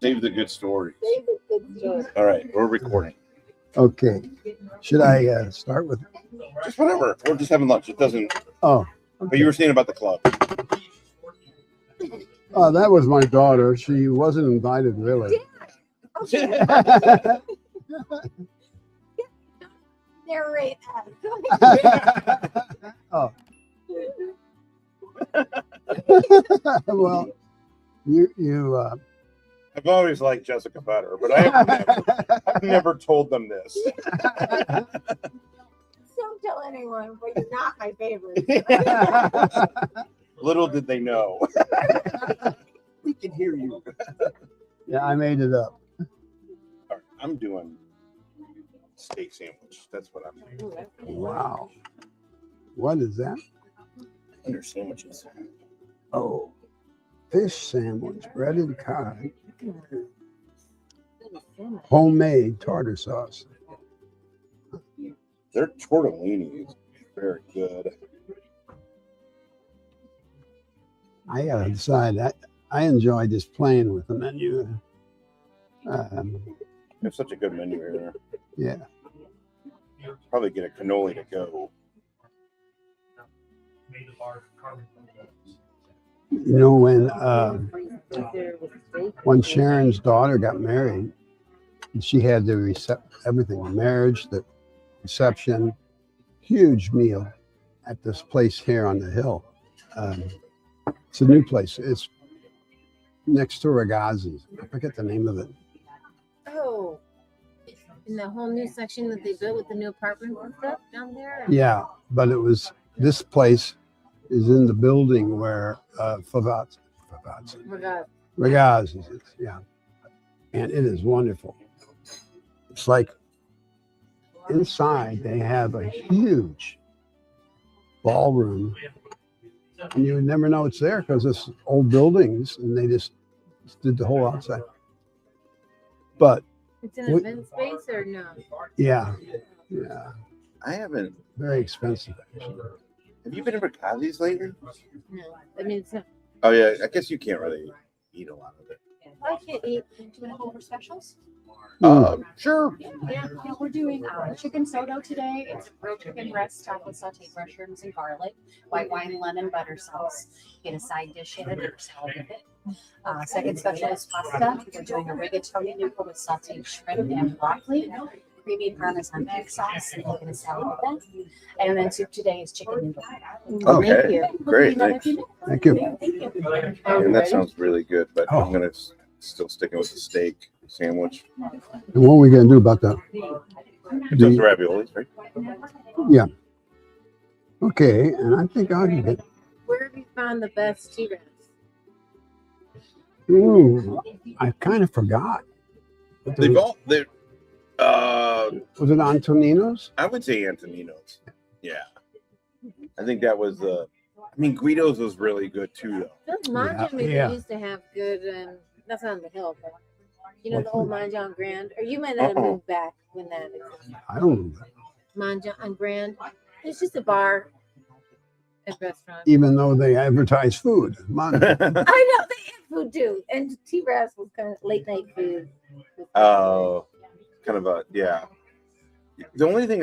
Save the good stories. Save the good stories. All right, we're recording. Okay. Should I start with? Just whatever. We're just having lunch. It doesn't. Oh. Okay. But you were saying about the club. That was my daughter. She wasn't invited, really. Okay. Narrate that. Oh. Well, you. I've always liked Jessica better, but I've never told them this. Don't tell anyone, but you're not my favorite. Little did they know. We can hear you. Yeah, I made it up. All right, I'm doing steak sandwich. That's what I'm doing. Wow. What is that? Under sandwiches. Oh, fish sandwich, breaded cod, homemade tartar sauce. Their tortellini is very good. I gotta decide. I enjoy just playing with the menu. They have such a good menu here. Yeah. Probably get a cannoli to go. You know, when Sharon's daughter got married, she had the everything, the marriage, the reception, huge meal at this place here on the hill. It's a new place. It's next to Ragazzi's. I forget the name of it. Oh, in the whole new section that they built with the new apartments and stuff down there? Yeah, but this place is in the building where Favazza. Ragazzi's is, yeah. And it is wonderful. It's like inside they have a huge ballroom. And you would never know it's there because it's old buildings and they just did the whole outside. But it's an event space or no? Yeah. I haven't. Very expensive. Have you been to Ragazzi's lately? No. I mean, it's not. Oh yeah, I guess you can't really eat a lot of it. I can't eat. Do you want to go over specials? Sure. Yeah, we're doing chicken soto today. It's a grilled chicken breast topped with sauteed mushrooms and garlic, white wine, lemon, butter sauce. Get a side dish in it or salad with it. Second special is pasta. We're doing a rigatoni noodle with sauteed shrimp and broccoli, creamy parmesan beef sauce, and making a salad with that. And then soup today is chicken noodle. Okay, Thank you. great. Thank you. Thank you. And that sounds really good, but I'm gonna still sticking with the steak sandwich. And what are we gonna do about that? Just raviolis, right? Yeah. Okay, and I think I can get. Where have you found the best T-Rex? I kind of forgot. They've all. Was it Antonino's? I would say Antonino's. Yeah. I think that was I mean, Guido's was really good too, though. Those Mangian used to have good, that's on the hill, but you know the old Mangian Grand? Or you might not have moved back when that is. I don't know. Mangian Grand. It's just a bar and restaurant. Even though they advertise food. I know, they have food too. And T-Brass was kind of late night food. Oh, kind of a, yeah. The only thing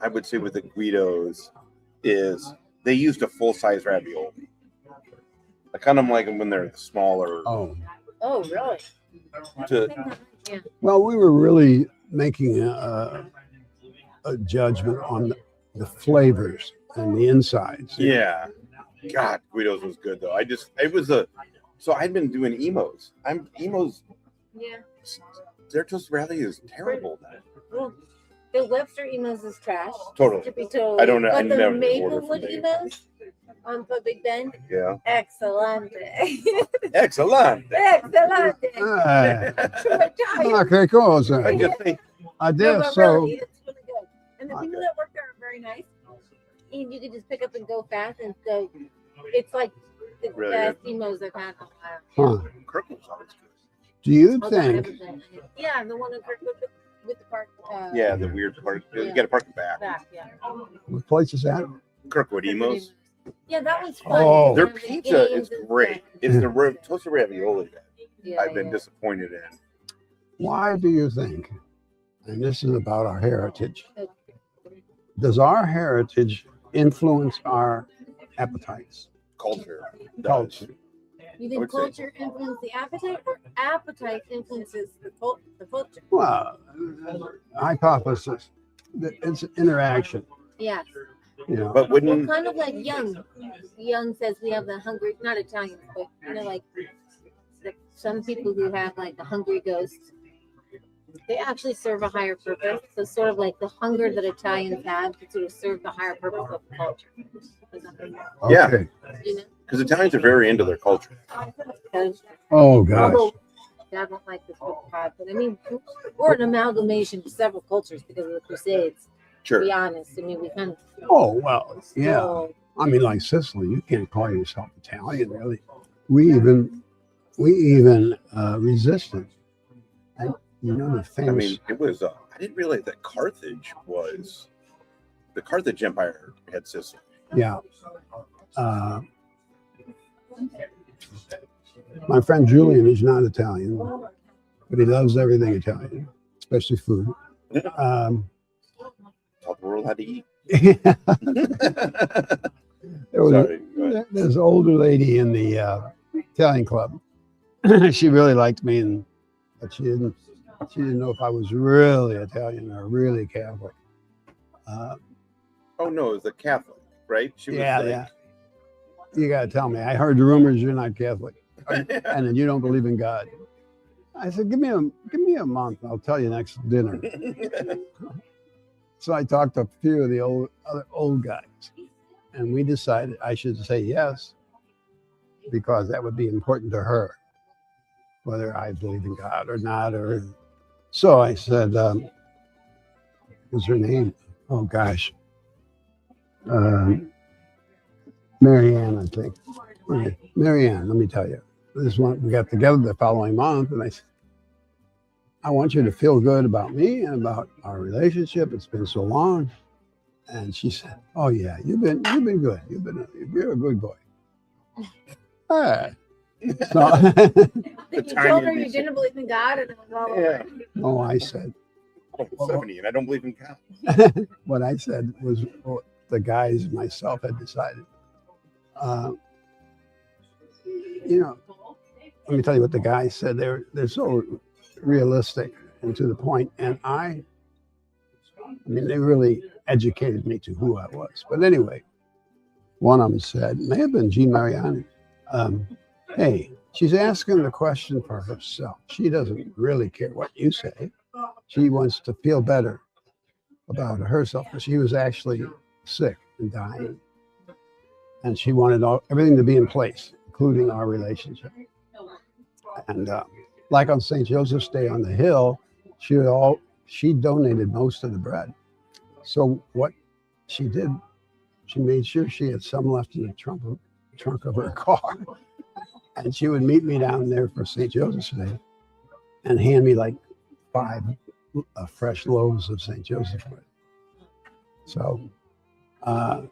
I would say with the Guidos is they used a full-size ravioli. I kind of like them when they're smaller. Oh, really? Yeah. Well, we were really making a judgment on the flavors and the insides. Yeah. God, Guido's was good though. So I'd been doing emos. Emos. Yeah. Their toast rally is terrible now. Well, the Webster emos is trash. Totally. To be totally. I don't know. But the never Maplewood emos on Big Bend. Yeah. Excellent. Excellent. Excellent. Okay, cool. So, I just think. So. It's really good. And the people that work there are very nice. And you can just pick up and go fast and go. It's like the Really best good. emos I've had in a while. Kirkland's always good. Do you Although I think? haven't been- Yeah, the one in Kirkwood with the park. Yeah, the weird part. You got to park in back. Yeah. What place is that? Kirkwood emos. Yeah, that was fun. Oh. Their Kind of pizza games is and great. stuff. It's the toasted ravioli that Yeah, I've been disappointed in. why do you think, and this is about our heritage, does our heritage influence our appetites? Culture. Culture. You I think would say- culture influences the appetite, or appetite influences the culture? Well, hypothesis that it's an interaction. Yeah. You know, But Well, wouldn't kind of like Young. Young says we have the hungry, not Italians, but like some people who have like the hungry ghost. They actually serve a higher purpose. So sort of like the hunger that Italians have to sort of serve the higher purpose of the culture. Yeah. okay. You know, because Italians are very into their culture. because Oh gosh. although I don't like this book pod, but I mean we're an amalgamation of several cultures because of the Crusades. To Sure. be honest, I mean we kind of Oh well, yeah. still- I mean, like Sicily, you can't call yourself Italian, really. We even resisted. And you know the I famous. mean, it was. I didn't realize that Carthage was the Carthage Empire had Sicily. Yeah. My friend Julian is not Italian, but he loves everything Italian, especially food. Taught the world how to eat. There was Sorry. Go ahead. this older lady in the Italian club. She really liked me, but she didn't know if I was really Italian or really Catholic. Oh no, it was a Catholic, right? She was Yeah, like, yeah. You gotta tell me. I heard the rumors you're not Catholic, and then you don't believe in God. I said, give me a month. I'll tell you next dinner. So I talked to a few of the other old guys, and we decided I should say yes because that would be important to her, whether I believe in God or not. Or so I said, what's her name? Oh gosh, Marianne, I think. Okay. Marianne, let me tell you, this one we got together the following month, and I said, I want you to feel good about me and about our relationship. It's been so long. And she said, "Oh yeah, you've been good. You're a good boy." All right. So, I think you tiny told her you piece. didn't believe in God, and it was all Yeah. no, I said I'm 70 and I don't believe in God. what I said was what the guys and myself had decided. You know, let me tell you what the guys said. They're so realistic and to the point, and I mean, they really educated me to who I was. But anyway, one of them said, may have been Jean Mariani, hey, she's asking the question for herself. She doesn't really care what you say. She wants to feel better about herself because she was actually sick and dying. And she wanted everything to be in place, including our relationship. And like on St. Joseph's Day on the Hill, she donated most of the bread. So what she did, she made sure she had some left in the trunk of her car. And she would meet me down there for St. Joseph's Day and hand me like 5 fresh loaves of St. Joseph's bread. So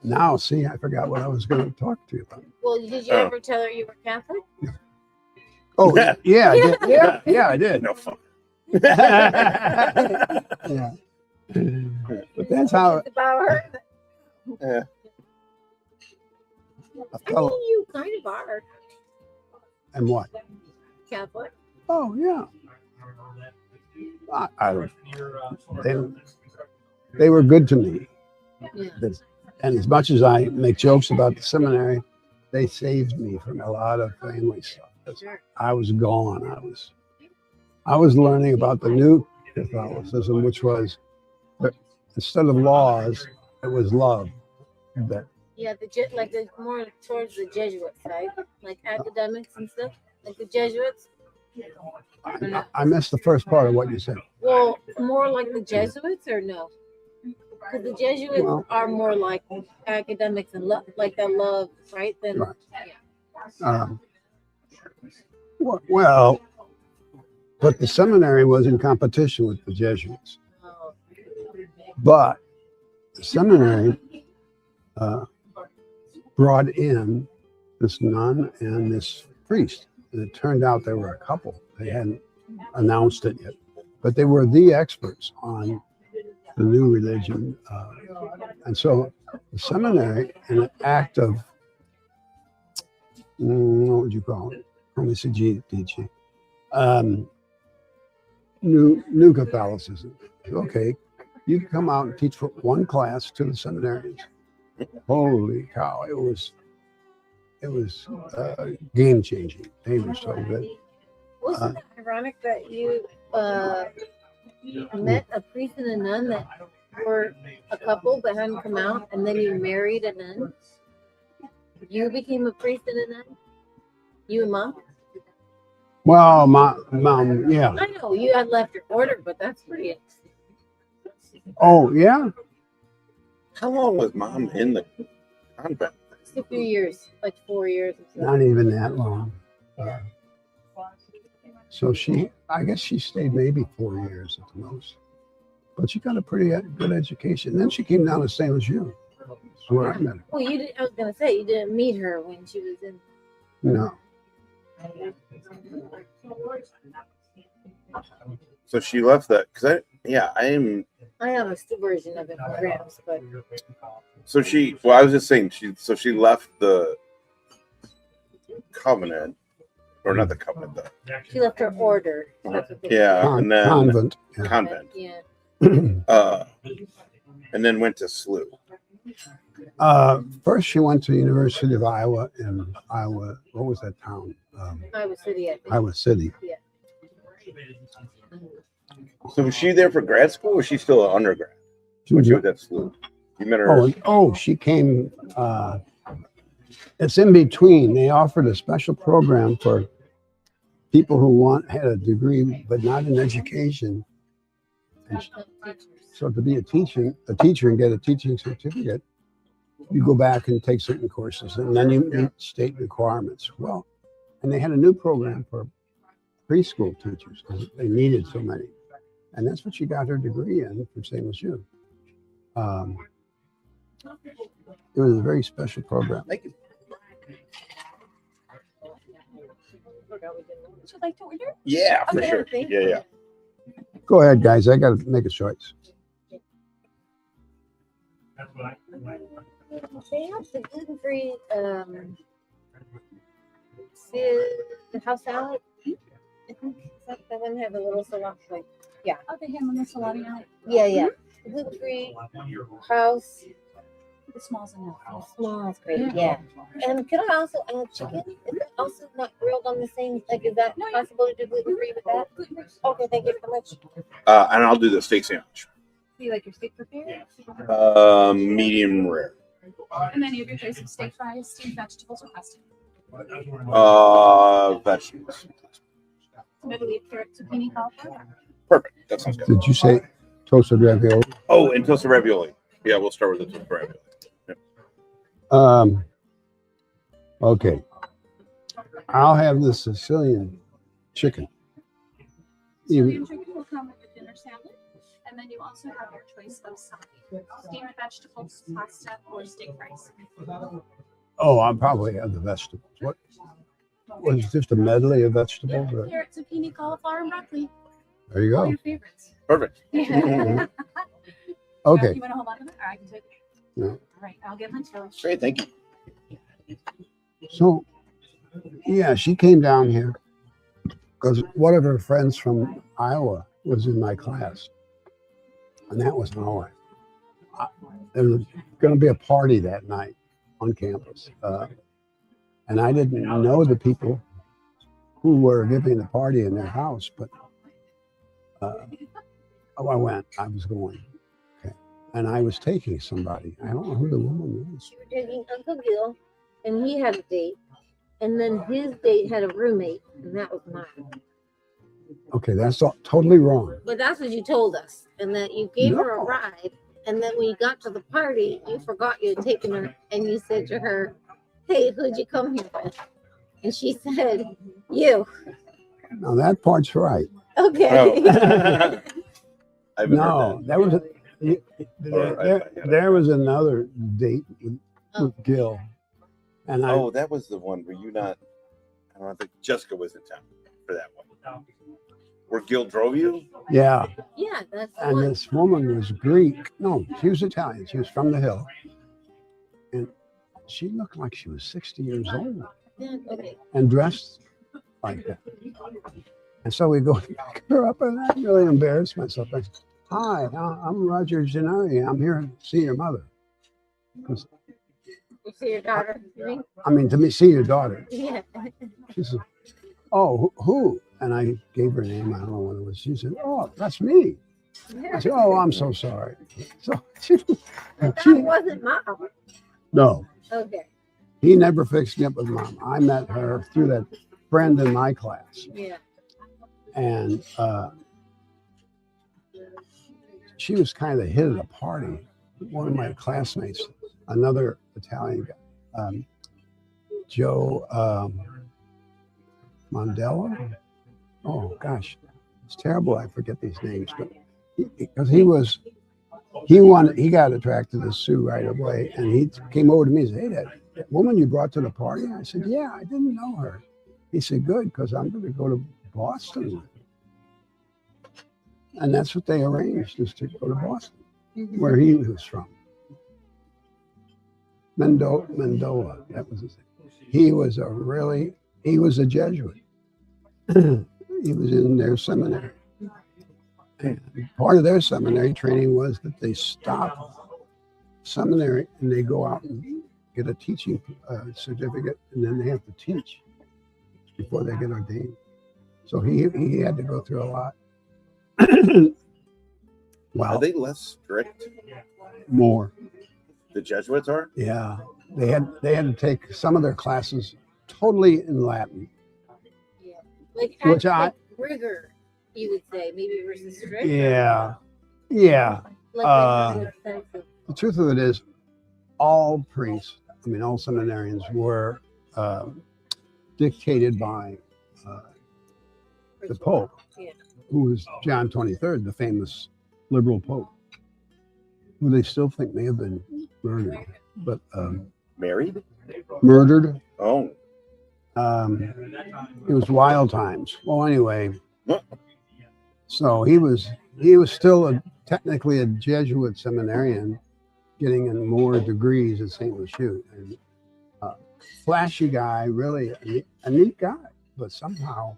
now, see, I forgot what I was going to talk to you about. Well, did you ever tell her you were Catholic? Oh, yeah, I did. Yeah, I did. No fun. Yeah. But that's how It's about her. Yeah. I I felt. mean, you kind of are And what? Catholic. Oh, yeah. I don't. They were good to me. Yeah. And as much as I make jokes about the seminary, they saved me from a lot of family stuff. Sure. I was gone. I was learning about the new Catholicism, which was instead of laws, it was love. That Yeah, like the more towards the Jesuits, right? Like academics and stuff, like the Jesuits. I missed the first part of what you said. Well, more like the Jesuits, or no? Because the Jesuits Well- are more like academics and like that love, right? Then Right. yeah. Well, but the seminary was in competition with the Jesuits. Oh, But the seminary brought in this nun and this priest. And it turned out they were a couple. They hadn't announced it yet. but they were the experts on the new religion. And so the seminary, in an act of, what would you call it? New Catholicism. Okay, you can come out and teach for one class to the seminarians. Holy cow! It was game changing. They were so good. Wasn't it ironic that you met a priest and a nun that were a couple but hadn't come out, and then you married a nun? You became a priest and a nun? You and mom? Well, mom, yeah. I know you had left your order, but that's pretty. Oh, yeah. How long was mom in the convent? It's a few years, like 4 years or so. Not even that long. So I guess she stayed maybe 4 years at the most. But she got a pretty good education. Then she came down to St. Louis. That's where I met her. Well, you didn't. I was gonna say you didn't meet her when she was in. No. So she left that because I have a version of it for Gramps, but So I was just saying she left the covenant, or not the covenant, she left her order. That's what they and then Convent. Yeah. convent, Yeah. and then went to SLU. First, she went to the University of Iowa in Iowa. What was that town? Iowa City, I think. Iowa City. Yeah. So was she there for grad school, or was she still an undergrad? When she was at SLU, you met her. She came. It's in between. They offered a special program for people who had a degree but not in education. And so to be a teacher and get a teaching certificate, you go back and take certain courses, and then you meet state requirements. Well, and they had a new program for preschool teachers because they needed so many, and that's what she got her degree in from St. Louis. It was a very special program. Thank you. Would you like to order? Yeah, for Okay, sure. thank you. Yeah. Go ahead, guys. I got to make a choice. They have the gluten-free house salad. I think that one had a little salami. Oh, they have them in salami on it. Yeah. Gluten-free house. The smalls enough. Small is great. Yeah. And can I also add chicken? Is it also not grilled on the same? Like, is that possible to do gluten-free with that? Okay, thank you so much. And I'll do the steak sandwich. Do you like your steak prepared? Medium rare. And then you have your choice of steak fries, steamed vegetables, or pasta. Vegetables. Middle leaf, carrot, zucchini, cauliflower. Perfect. That sounds good. Did you say toasted ravioli? Oh, and toasted ravioli. Yeah, we'll start with the toasted ravioli. Okay. I'll have the Sicilian chicken. Sicilian chicken will come with a dinner salad, and then you also have your choice of side. Steamed vegetables, pasta, or steak fries. Oh, I'll probably have the vegetables. What was it, just a medley of vegetables? Or? Carrot, zucchini, cauliflower, and broccoli. There you All go. your favorites. Perfect. Okay. You want to hold on to that, or I can take it? No. All right, I'll get my toast. Great. Thank you. So, yeah, she came down here because one of her friends from Iowa was in my class, and that was my wife. There was going to be a party that night on campus, and I didn't know the people who were giving the party in their house, but I was going. Okay, and I was taking somebody. I don't know who the woman was. You were taking Uncle Gil, and he had a date, and then his date had a roommate, and that was mine. Okay, that's totally wrong. But that's what you told us, and that you gave her a No. ride, and then when you got to the party, you forgot you had taken her, and you said to her, "Hey, who'd you come here with?" And she said, "You." Now that part's right. Okay. Oh. I haven't No, heard that was Or there was another date with Oh. Gil, and that. I Oh, that was the one. Were you not? I don't think Jessica was in town for that one. Where Gil drove you? Yeah. Yeah, that's the And one. this woman was Greek. No, she was Italian. She was from the hill. And she looked like she was 60 years old Yeah, okay. and dressed like that. And so we go pick her up, and I really embarrassed myself. I said, "Hi, I'm Roger Gennari. I'm here to see your mother." 'Cause, You see your daughter? You mean? I mean, to me, see your daughter. Yeah. She said, "Oh, who?" And I gave her a name. I don't know what it was. She said, "Oh, that's me." I said, "Oh, I'm so sorry." So That wasn't mom. no, Okay. he never fixed me up with mom. I met her through that friend in my class. Yeah. And she was kind of the hit of the party. One of my classmates, another Italian guy, Joe Mandela. Oh gosh, it's terrible. I forget these names, but because he got attracted to Sue right away, and he came over to me and said, "Hey, that woman you brought to the party?" I said, "Yeah, I didn't know her." He said, "Good, because I'm going to go to Boston." And that's what they arranged, is to go to Boston, where he was from. Mendola, that was his name. He was a Jesuit. He was in their seminary. And part of their seminary training was that they stop seminary and they go out and get a teaching certificate, and then they have to teach before they get ordained. So he had to go through a lot. Wow. Are they less strict? More. The Jesuits are? Yeah. They had to take some of their classes totally in Latin. Yeah. Like, Which like rigor, you would say, maybe versus strict. Yeah. Yeah. Like sense of, The truth of it is, all priests, I mean, all seminarians were dictated by the Pope, yeah. who was John 23rd, the famous liberal Pope, who they still think may have been murdered, but Married? murdered. Oh. It was wild times. Well, anyway, so he was still technically a Jesuit seminarian, getting in more degrees at St. Lucia, and flashy guy, really a neat guy, but somehow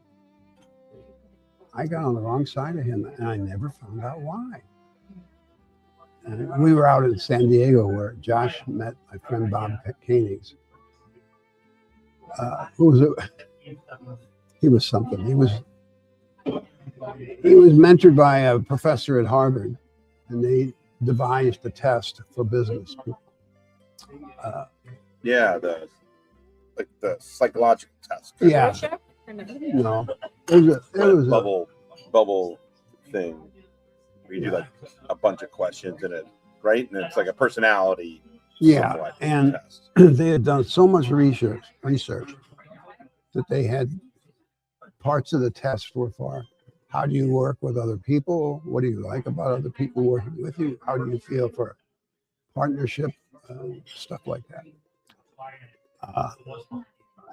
I got on the wrong side of him, and I never found out why. And we were out in San Diego where Josh met my friend Bob Koenigs. He was something. He was mentored by a professor at Harvard, and they devised a test for business people. Yeah, the psychological test. Yeah. No, it was a bubble thing. Where you do like a bunch of questions in it, right? And it's like a personality. yeah, and test. they had done so much research that they had parts of the test were for how do you work with other people? What do you like about other people working with you? How do you feel for partnership? Stuff like that.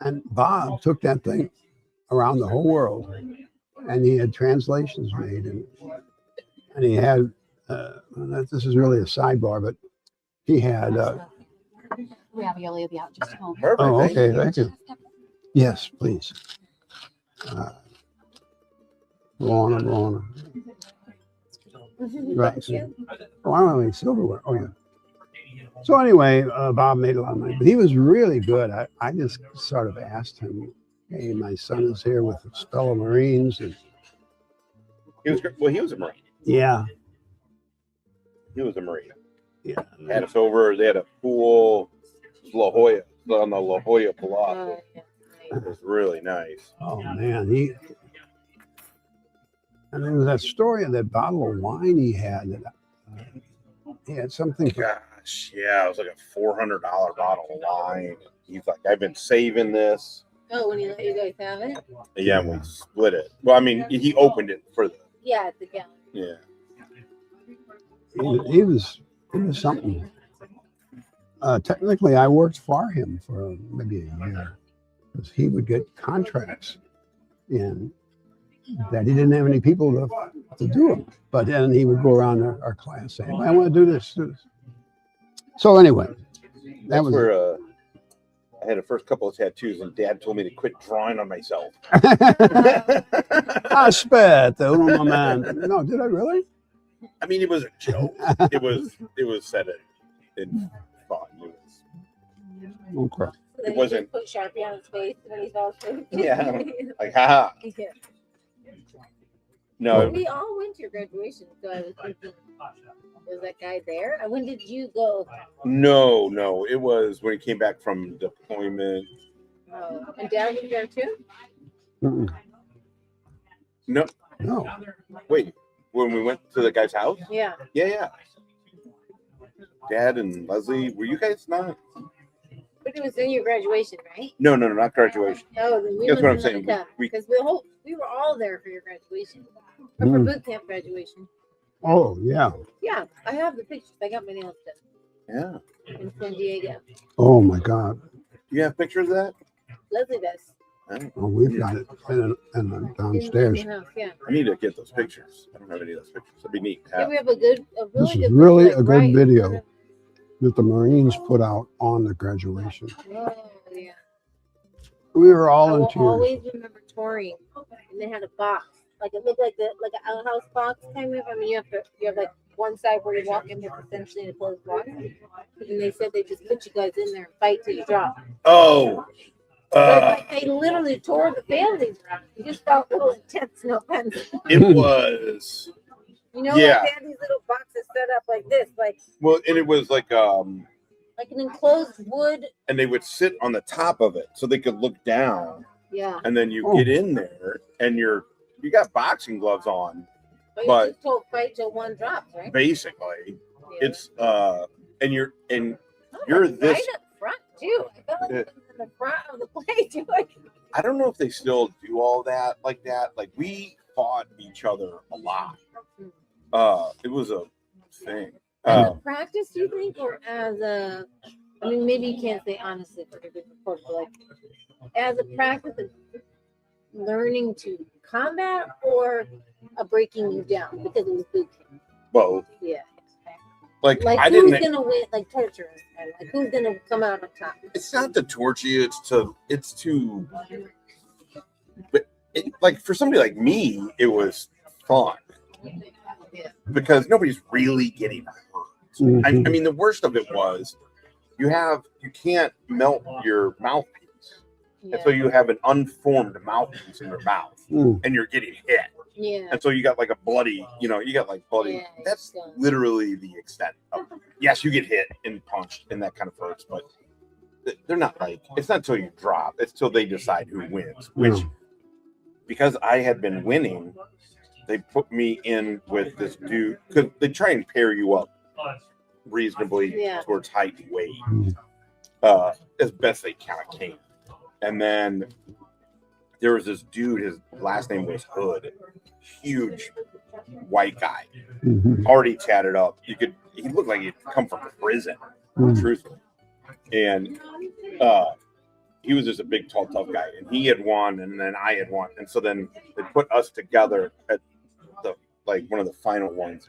And Bob took that thing around the whole world, and he had translations made, and he had this is really a sidebar, but he had Ravioli will be out just a moment. Perfect. oh, okay, thank you. Yes, please. Go on. Right. Oh, I don't have any silverware. Oh, yeah. So anyway, Bob made a lot of money, but he was really good. I just sort of asked him, "Hey, my son is here with his fellow Marines," and He was a Marine. yeah, He was a Marine. yeah. Had us over. They had a pool. La Jolla, on the La Jolla Palazzo. It was really nice. Oh man, and there was that story of that bottle of wine he had. He had something. Gosh, yeah, it was like a $400 bottle of wine. He's like, I've been saving this. Oh, when he let you guys have it? Yeah, and we split it. Well, I mean, he opened it for the. Yeah, at the gallery. Yeah. He was something. Technically, I worked for him for maybe a year because he would get contracts in that he didn't have any people to do them. But then he would go around our class saying, I want to do this, do this. So anyway, that That's was where I had the first couple of tattoos, and Dad told me to quit drawing on myself. Aspetta, uno man. No, did I really? I mean, it was a joke. It was said in fun. Okay. Then he wasn't- just put Sharpie on his face when he fell asleep. Yeah. Like, haha. Yeah. No, We all went to your graduation, so I was thinking, was that guy there? When did you go? no. It was when he came back from deployment. Oh, and Dad was there too? Mm-mm. No, No. wait. When we went to the guy's house? Yeah. Yeah. Dad and Leslie, were you guys not? But it was in your graduation, right? No, not graduation. Oh, then we That's what I'm must have saying. done We- because we were all there for your graduation, or for Mm. boot camp graduation. Oh, yeah. Yeah, I have the pictures. I got my nails done Yeah. in San Diego. Oh, my God. You have pictures of that? Leslie does. Oh, we've got it in downstairs. In the house, yeah. I need to get those pictures. I don't have any of those pictures. That'd be neat. to Yeah, have. we have a really This is good. really like, a good right. video that the Marines put out on the graduation. Oh yeah. We were I all will in tears. always remember touring, and they had a box, like it looked like an outhouse box kind of. I mean, you have like one side where you walk in, but essentially a closed box. And they said they just put you guys in there and fight till you drop. Oh. But like, they literally tore the families around. You just felt a little intense, no offense. It was. You know, Yeah. like they had these little boxes set up like this, like Well, and it was like an enclosed wood. and they would sit on the top of it so they could look down, Yeah. and then you Oh. get in there and you got boxing gloves on, But But- you just told fight till one drops, right? basically. Yeah. It's and you're Oh, you're like, this. right up front too. I felt like Yeah. it was in the front of the play too. Like, I don't know if they still do all that like that. Like we fought each other a lot. It was a thing. as a practice, do you think, or as a? I mean, maybe you can't say honestly for every report, but like as a practice of learning to combat or a breaking you down because it was boot camp. Both. Yeah. Like Like I who's didn't. gonna win? Like torturers, kind of. Like who's gonna come out on top? It's not to torture you. It's to. But like for somebody like me, it was fun Yeah. because nobody's really getting hurt. I mean, the worst of it was you can't melt your mouthpiece, Yeah. and so you have an unformed mouthpiece in your mouth, Mm. and you're getting hit, Yeah. and so you got like a bloody, you got like bloody. Yeah, That's yeah. literally the extent of. Yes, you get hit and punched, and that kind of hurts, but they're not like it's not till you drop. It's till they decide who wins. Which, because I had been winning, they put me in with this dude because they try and pair you up reasonably Yeah. towards height and weight Mm. as best they kind of can. And then there was this dude, his last name was Hood, huge white guy, Mhm. already tatted up. He looked like he'd come from prison, Mm. truthfully. And he was just a big, tall, tough guy. And he had won, and then I had won. And so then they put us together at one of the final ones.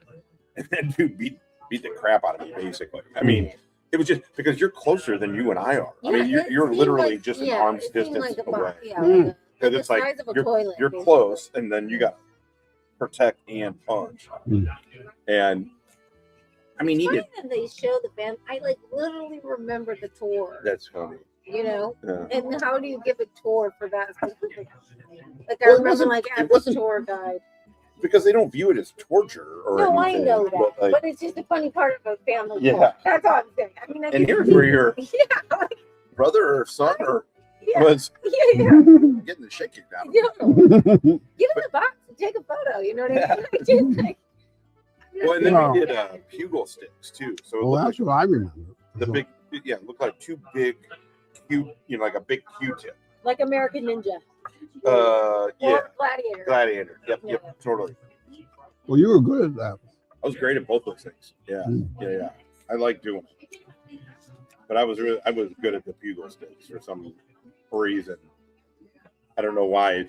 And that dude beat the crap out of me, basically. I mean, it was just because you're closer than you and I are. I mean, it you're seemed literally like- just an yeah, arm's it seemed distance like a away. box, yeah, Mm. like Because the it's like size of a toilet. you're basically. close, and then you got protect and punch. Mm. And I mean, he Funny did. that they show the band. I like literally remember the tour. That's funny. You know, Yeah. and how do you give a tour for that? Like I Well, it remember, wasn't- like it as a wasn't- tour guide. Because they don't view it as torture or No, I anything. know that, but, like, but it's just a funny part of a family Yeah. tour. That's all I'm saying. I mean, I and can here's see- where your yeah, like, brother or son or yeah, was yeah. getting the shit kicked out of him. You know, get in the box and take a photo. You know what I mean? Like, just like, Well, and then Wow. we did bugle sticks too. So it Well, looked that's like what I remember. the big, yeah, it looked like two big, like a big Q-tip. like American Ninja. Yeah, Or Gladiator. gladiator. Yep, Yeah. totally. Well, you were good at that. I was great at both those things. Yeah, Mm. yeah. I like doing it, but I was good at the bugle sticks for some reason. I don't know why.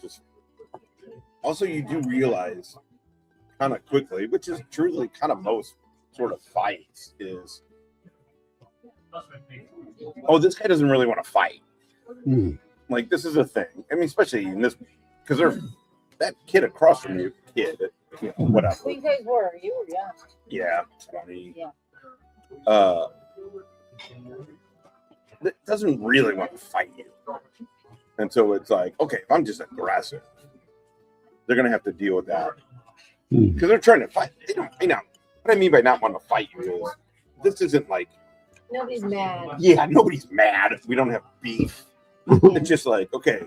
Also, you do realize kind of quickly, which is truly kind of most sort of fights, is, oh, this guy doesn't really want to fight. Mm. Like, this is a thing. I mean, especially in this, because they're that kid across from you, whatever. Well, you guys were. You were young. Yeah, 20. Yeah. That doesn't really want to fight you. And so it's like, okay, if I'm just aggressive, they're going to have to deal with that. Because they're trying to fight. They don't, what I mean by not wanting to fight you is, this isn't like, Nobody's mad. yeah, nobody's mad. We don't have beef. It's just like, okay,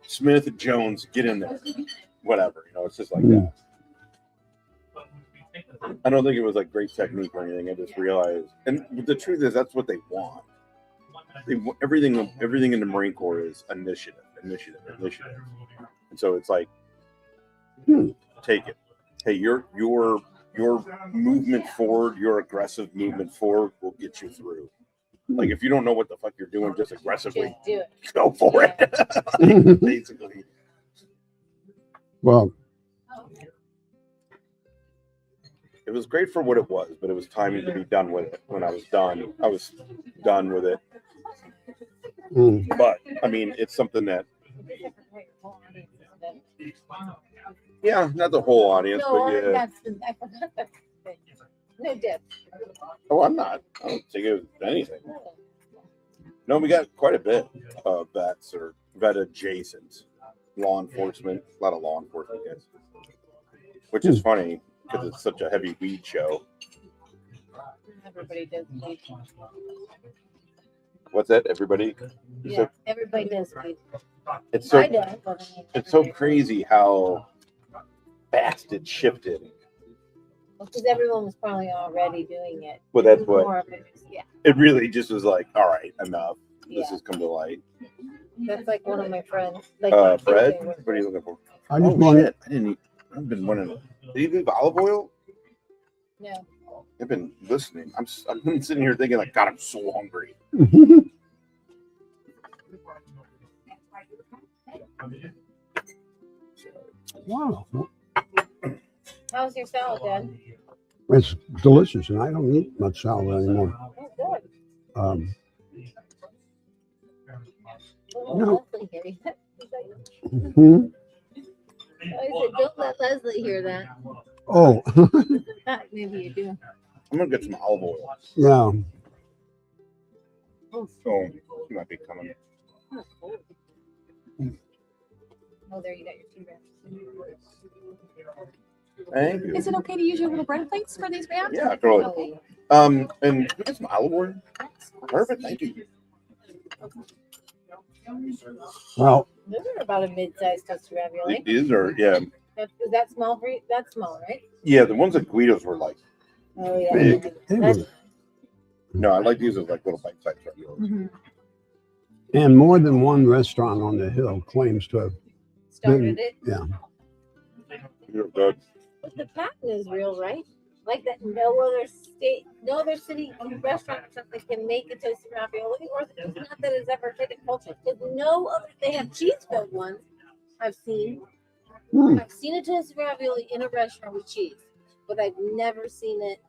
Smith and Jones, get in there. Whatever, it's just like that. I don't think it was like great technique or anything. I just realized, and the truth is, that's what they want. Everything in the Marine Corps is initiative. And so it's like, take it. Hey, your movement forward, your aggressive movement forward will get you through. Like, if you don't know what the fuck you're doing, just aggressively Just do it. go for it. Basically. Well, it was great for what it was, but it was time to be done with it. When I was done with it. But I mean, it's something that, yeah, not the whole audience, No, but yeah. I forgot that. No dip. Oh, I'm not. I don't think it was anything. No, we got quite a bit of vets or vet adjacent law enforcement. A lot of law enforcement guys, which is funny because it's such a heavy weed show. Everybody does weed. What's that? Everybody? Yeah, everybody does weed. It's so I don't. But I mean, it's so crazy how fast it shifted. because everyone was probably already doing it. Well, that's More what of it is- yeah. it really just was like. All right, enough. This Yeah. has come to light. That's like one of my friends. Like Fred, what are you looking for? I just Oh wanted, shit! I've been wanting. Did you leave olive oil? No. I've been listening. I've been sitting here thinking like, God, I'm so hungry. wow, How's your salad, Dad? it's delicious, and I don't eat much salad anymore. Oh, good. Um, Oh, No. Leslie hear you. mhm. I said, don't let Leslie hear that. Oh, Maybe you do. I'm gonna get some olive oil. yeah. Oh, So you might be coming. oh, there you got your tea bags. Thank you. Is it okay to use your little bread plates for these bags? Yeah, totally. Oh, yeah. And can we get some olive oil. Perfect. Thank you. Well, Those are about a mid-sized toasted ravioli. These are Is that small for you? That's small, right? yeah. The ones at Guido's were like Oh, yeah. big. they That's, were- No, I like these as like little bite-sized raviolis. Mhm. and more than one restaurant on the hill claims to have. Started it. Yeah. These are good. But the patent is real, right? Like that no other state, no other city restaurant or something can make a toasted ravioli, or it's not that it's ever hit a culture. Because no other, they have cheese-filled ones I've seen. Hmm. I've seen a toasted ravioli in a restaurant with cheese, but I've never seen it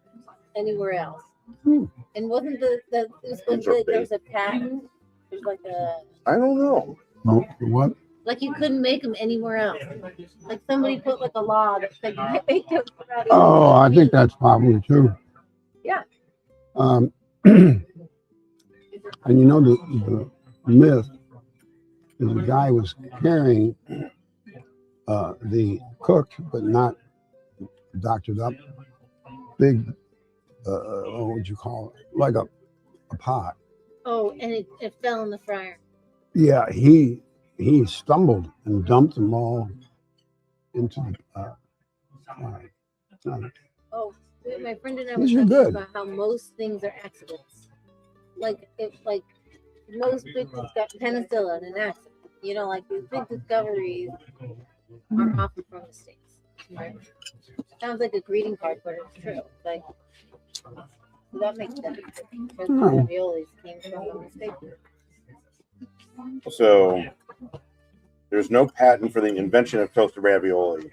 anywhere else. Hmm. And wasn't it was supposed to, there was a patent? There's like a, I don't know. Oh, what? like you couldn't make them anywhere else. Like somebody put like a law that said you can't make toasted ravioli. Oh, I think that's probably true. Yeah. And you know the myth is the guy was carrying the cooked but not doctored up big what would you call it, like a pot. Oh, and it fell in the fryer. Yeah, he stumbled and dumped them all into the Oh, my friend and I were These are talking good. about how most things are accidents. Like most big penicillin an accident. You know, like these big discoveries are often from mistakes. Right? Sounds like a greeting card, but it's true. Like so that makes sense. Because the raviolis came from a mistake. So There's no patent for the invention of toasted ravioli,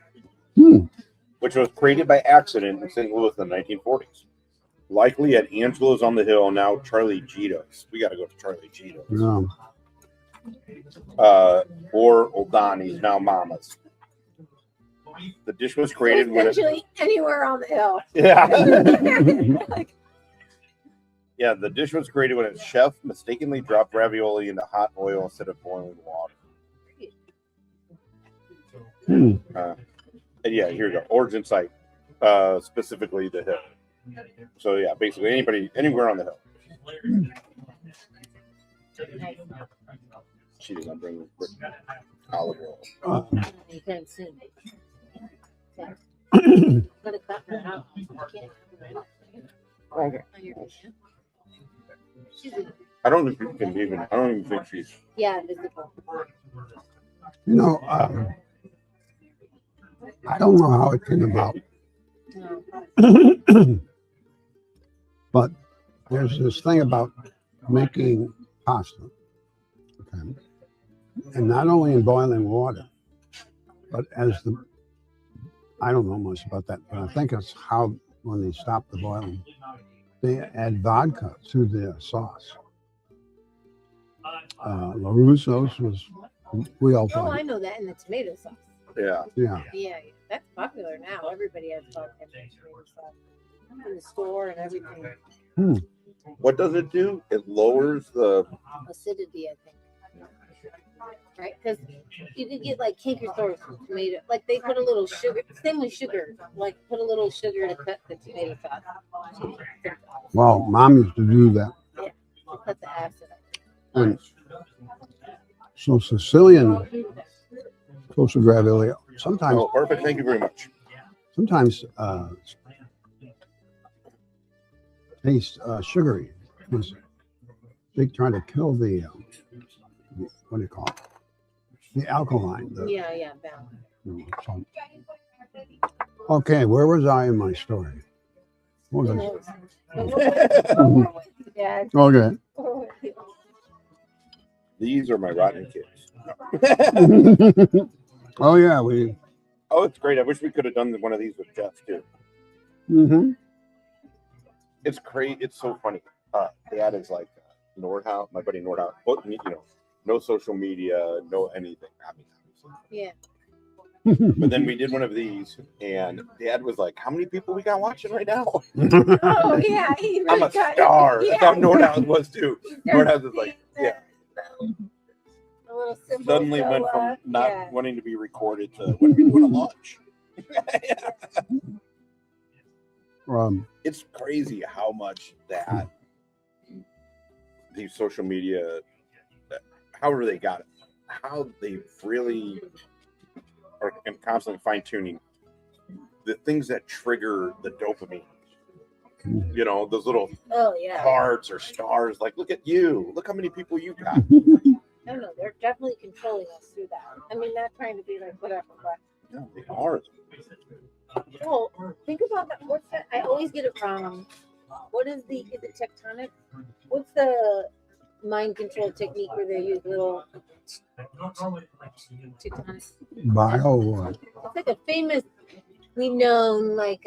Hmm. which was created by accident in St. Louis in the 1940s. Likely at Angelo's on the Hill, now Charlie Gito's. We got to go to Charlie Gito's. Yeah. Or Oldani's, now Mama's. The dish was created with Essentially anywhere on the hill. yeah. Like, Yeah, the dish was created when a chef mistakenly dropped ravioli into hot oil instead of boiling water. Hmm. And yeah, here we go. Origin site, specifically the hill. So yeah, basically anywhere on the hill. She did not bring olive oil. anytime soon. Okay. Gotta cut her out. I can't. Okay. She's I don't think you can even. I don't even think she's. yeah, visible. You know, I don't know how it came about, No. but there's this thing about making pasta, okay, and not only in boiling water, but as the I don't know much about that, but I think it's how when they stop the boiling, they add vodka to their sauce. LaRusso's was we all Oh, I tried. know that in the tomato sauce. Yeah. Yeah, Yeah, that's popular now. Everybody has vodka in their tomato sauce in the store and everything. What does it do? It lowers the. Acidity, I think. Right? Because you could get like canker sauce with tomato. Like they put a little sugar. Same with sugar. Like put a little sugar to cut the tomato sauce. well, Mom used to do that, To cut the acid. and so Sicilian toasted ravioli sometimes Oh, perfect. Thank you very much. taste sugary. Because they try to kill the what do you call it? The alkaline. Yeah, that. So. Okay, where was I in my story? What was Yeah. I? Okay. These are my rotten kids. Oh yeah, we. Oh, it's great. I wish we could have done one of these with Jeff too. Mm-hmm. It's crazy. It's so funny. Dad is like Nordhaus, my buddy Nordhaus. But you know, no social media, no anything. I mean, obviously. Yeah. But then we did one of these, and Dad was like, "How many people we got watching right now?" Oh yeah. He I'm really a got it. star. Yeah. I thought Nordhaus was too. Nordhaus is like, yeah. A little symbol Suddenly go went from up. not Yeah. wanting to be recorded to when are we doing a launch? It's crazy how much that these social media, however they got it, how they really are constantly fine tuning the things that trigger the dopamine. You know, those little Oh yeah. cards or stars. Like, look at you. Look how many people you got. No, they're definitely controlling us through that. I mean, not trying to be like whatever, but Yeah, they are. well, think about that. What's that? I always get it wrong. What is it tectonic? What's the mind control technique where they use little tectonic? Bio. It's like a famous, known like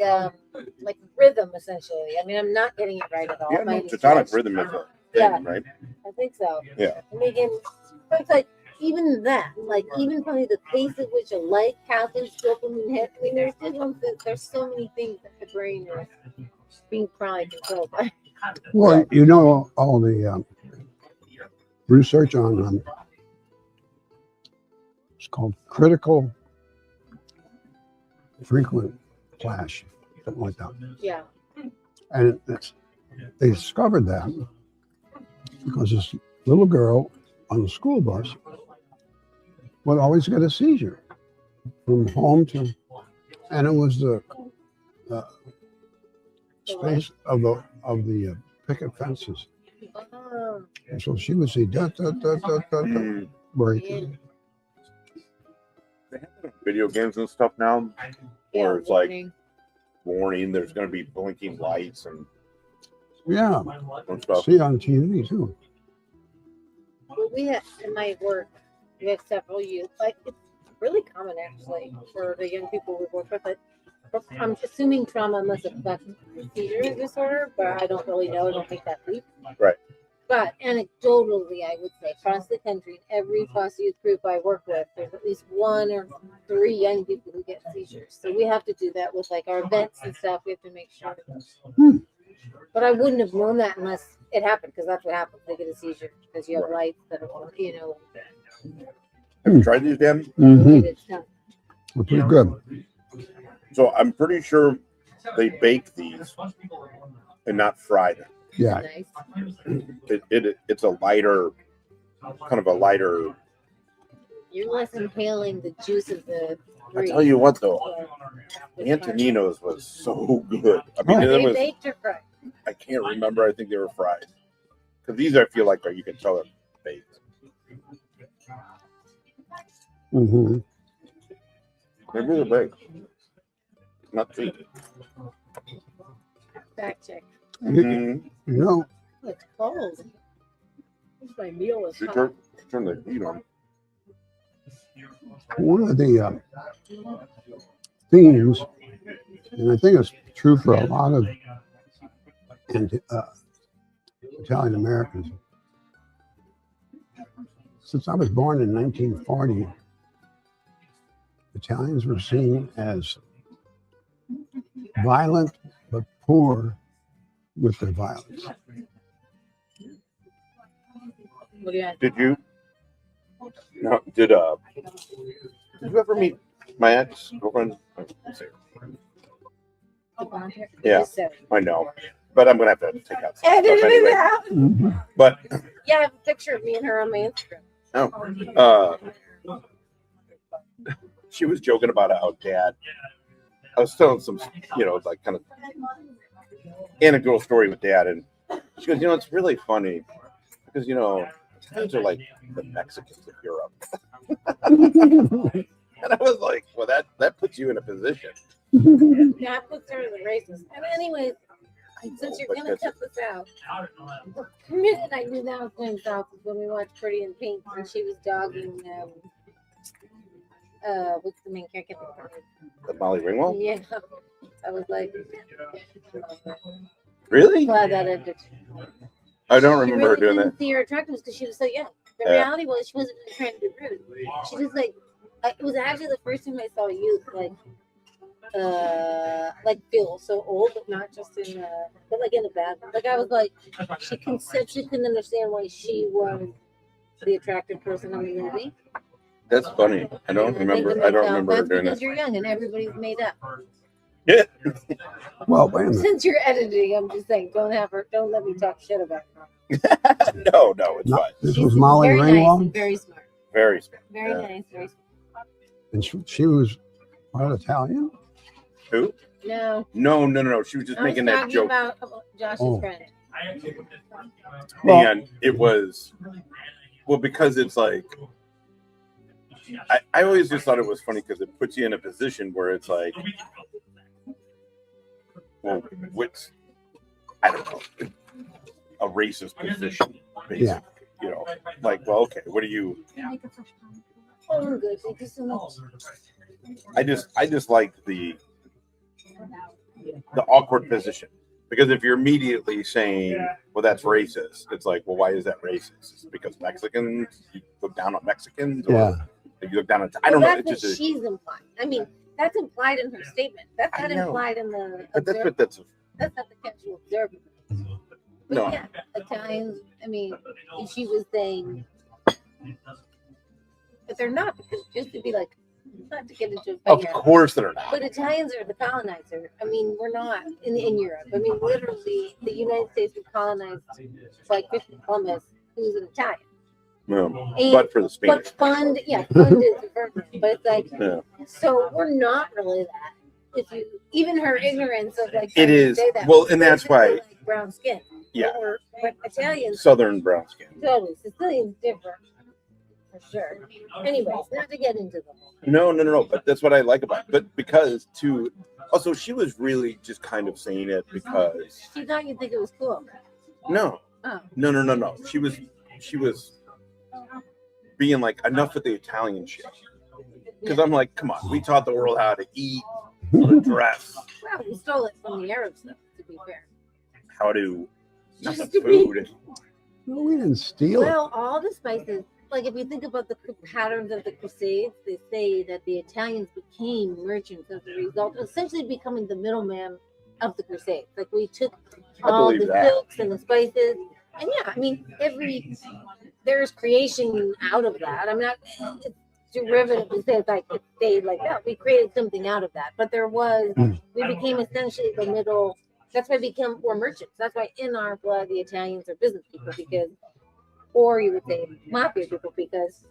rhythm essentially. I mean, I'm not getting it right at all. Yeah, by no, any tectonic stretch. rhythm is a thing, Yeah. right? I think so. Yeah. I mean, so it's like even that, like even probably the pace at which a light happens, dopamine hit. I mean, there's so many things that the brain is being probably controlled by. Well, you know all the research on it's called critical frequent flash, something like that. Yeah. And they discovered that because this little girl on the school bus would always get a seizure from home to, and it was the space of the picket fences. Oh, And so she would see breaking. They have video games and stuff now yeah. where it's like warning. warning, there's going to be blinking lights and Yeah, stuff. see it on TV too. Well, we had in my work, We have several youth. Like it's really common actually for the young people we work with. But I'm assuming trauma must affect seizure disorder, but I don't really know. I don't make that leap. Right. But anecdotally, I would say across the country, in every foster youth group I work with, there's at least 1 or 3 young people who get seizures. So we have to do that with like our events and stuff. We have to make sure. But I wouldn't have known that unless it happened, because that's what happens. They get a seizure because you have lights that are, Have you tried these, Dan? Mm-hmm. it's done. They're pretty good. So I'm pretty sure they bake these and not fry them. Yeah. Nice. It's a lighter, kind of a lighter. You're less inhaling the juice of the I fruit. tell you what, though, With Antonino's was so good. I mean, Are it they was. baked or fried? I can't remember. I think they were fried. Because these, I feel like, you can tell they're baked. Mm-hmm. Maybe they're baked. Not cheap. Fact check. Mm-hmm. You know, It's cold. My meal is She hot. turned the heat on. one of the themes, and I think it's true for a lot of Italian Americans. Since I was born in 1940, Italians were seen as violent but poor with their violence. What do you have? Did you? No. Did you ever meet my ex girlfriend? Yeah. Just so- I know, but I'm gonna have to take out some Edit stuff it anyway. out. Mhm. But Yeah, I have a picture of me and her on my Instagram. she was joking about how Dad. I was telling some, like kind of anecdotal story with Dad, and she goes, it's really funny because Italians are like the Mexicans of Europe, and I was like, well, that puts you in a position. Yeah, I put her as a racist. And anyways, since you're gonna cut this out, the minute I knew that was going south was when we watched Pretty in Pink and she was dogging what's the main character? The Molly Ringwald? Yeah. I was like, Really? glad that ended. I don't She remember her really doing didn't that. see her attractive because she was so young. The Yeah. reality was she wasn't really trying to be rude. She just it was actually the first time I saw youth feel so old, but not just in but like in a bad way. Like I was like, she conceptually couldn't understand why she was the attractive person in the movie. That's funny. I don't And thinking remember. to I don't myself, remember her that's doing because that. you're young and everybody's made up. Yeah. Well, wait a minute. Since you're editing, I'm just saying, don't let me talk shit about her. No, it's No, fine. this She's was Molly very nice and Ringwald, very smart. Very smart. Very Yeah. nice, very smart. and she was part Italian. Who? No, No. She was just I was making that talking joke. about Josh's Oh. friend. Well- And it was, because it's like, I always just thought it was funny because it puts you in a position where it's like, well, what's, I don't know, a racist position, basically. Yeah. Like, well, okay, what do you, Oh, I'm good. Thank you so much. I just like the awkward position. Because if you're immediately saying, well, that's racist, it's like, well, why is that racist? Is it because Mexicans, you look down on Mexicans? Or Yeah. you look down on, I don't know. That's It's what just, she's implying. I mean, that's implied in her statement. That's I not know. implied in the. but that's observer. what that's, That's not the casual observer. But No. yeah, Italians. I mean, if she was saying, but they're not, because just to be like, not to get into a of fight here, course they're not. but Italians are the colonizer. I mean, we're not in Europe. I mean, literally, the United States was colonized by Christopher Columbus, who's an Italian. No, And- but for the Spanish. But fund is the verb. But it's like, Yeah. so we're not really that. If you, even her ignorance of like, It trying to is. say that, Well, and that's basically, why- like, brown skin. Yeah. But Italians, Southern brown skin. totally. Sicilians different. For sure. Anyways, not to get into them. No. But that's what I like about it. But because, too, also, she was really just kind of saying it because, She thought you'd think it was cool. no. Oh. No. She was being like, enough with the Italian shit. Because I'm like, come on, we taught the world how to eat, how to dress, Well, we stole it from the Arabs, though, to be fair. how to not the Just to be- food. No, we didn't steal it. Well, all the spices, like if you think about the patterns of the Crusades, they say that the Italians became merchants as a result, essentially becoming the middleman of the Crusades. Like we took I all believe the that. silks and the spices, and yeah, I mean, there's creation out of that. I'm not it's derivative to say like it stayed like that. We created something out of that, but we became essentially the middle. That's why we're merchants. That's why in our blood the Italians are business people or you would say mafia people because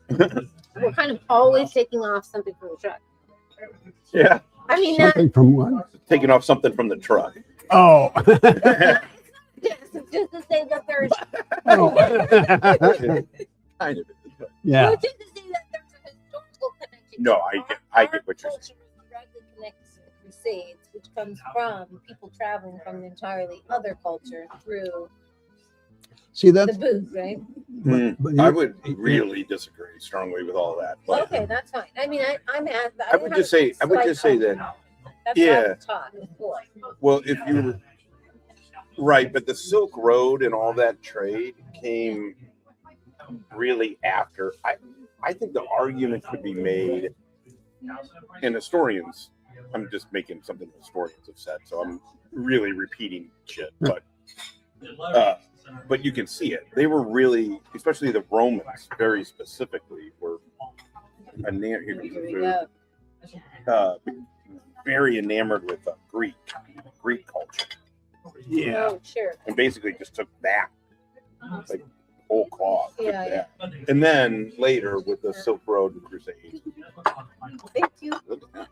we're kind of always taking off something from the truck. Yeah, I mean, Something from what? taking off something from the truck. Oh. it's just to say that there's Oh. Kind of. Yeah. it's just to say that there's a historical connection. No, I get what you're saying. Culture directly connects to the Crusades, which comes from people traveling from an entirely other culture through See, the that's. booth, right? But I would really disagree strongly with all that. But Okay, that's fine. I mean, I'm at. I would just say that. That's Yeah. what I was taught before. Well, if you right, but the Silk Road and all that trade came really after. I think the argument could be made, and historians. I'm just making something historians have said, so I'm really repeating shit. But you can see it. They were really, especially the Romans, very specifically, were very enamored with Greek culture. Yeah, Oh, sure. and basically just took that, like whole cloth. took Yeah, that. And then later with the Silk Road and Crusade. Thank you. Look at that.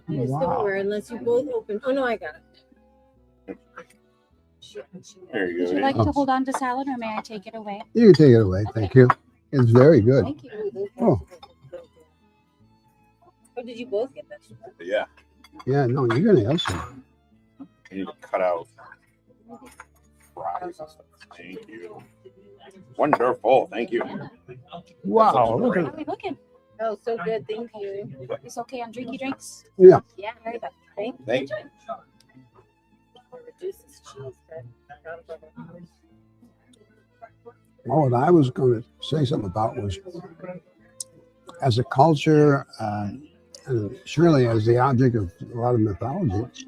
It's Wow. somewhere unless you both open. Oh no, I got it. There you Would go. you like Oh. to hold on to salad or may I take it away? You can take it away. Thank you. It's very good. Thank you. Oh. Oh, did you both get that? Yeah, Yeah, no, you're going to have some. you need to cut out fries and stuff. Thank you. Wonderful. Thank you. Wow. Look How at are we looking? Oh, so good. Thank you. It's okay on drinky drinks? Yeah. Yeah, very good. Thank you. Thank you. Reduce this cheese, but Oh, what I was going to say something about was as a culture, and surely as the object of a lot of mythology,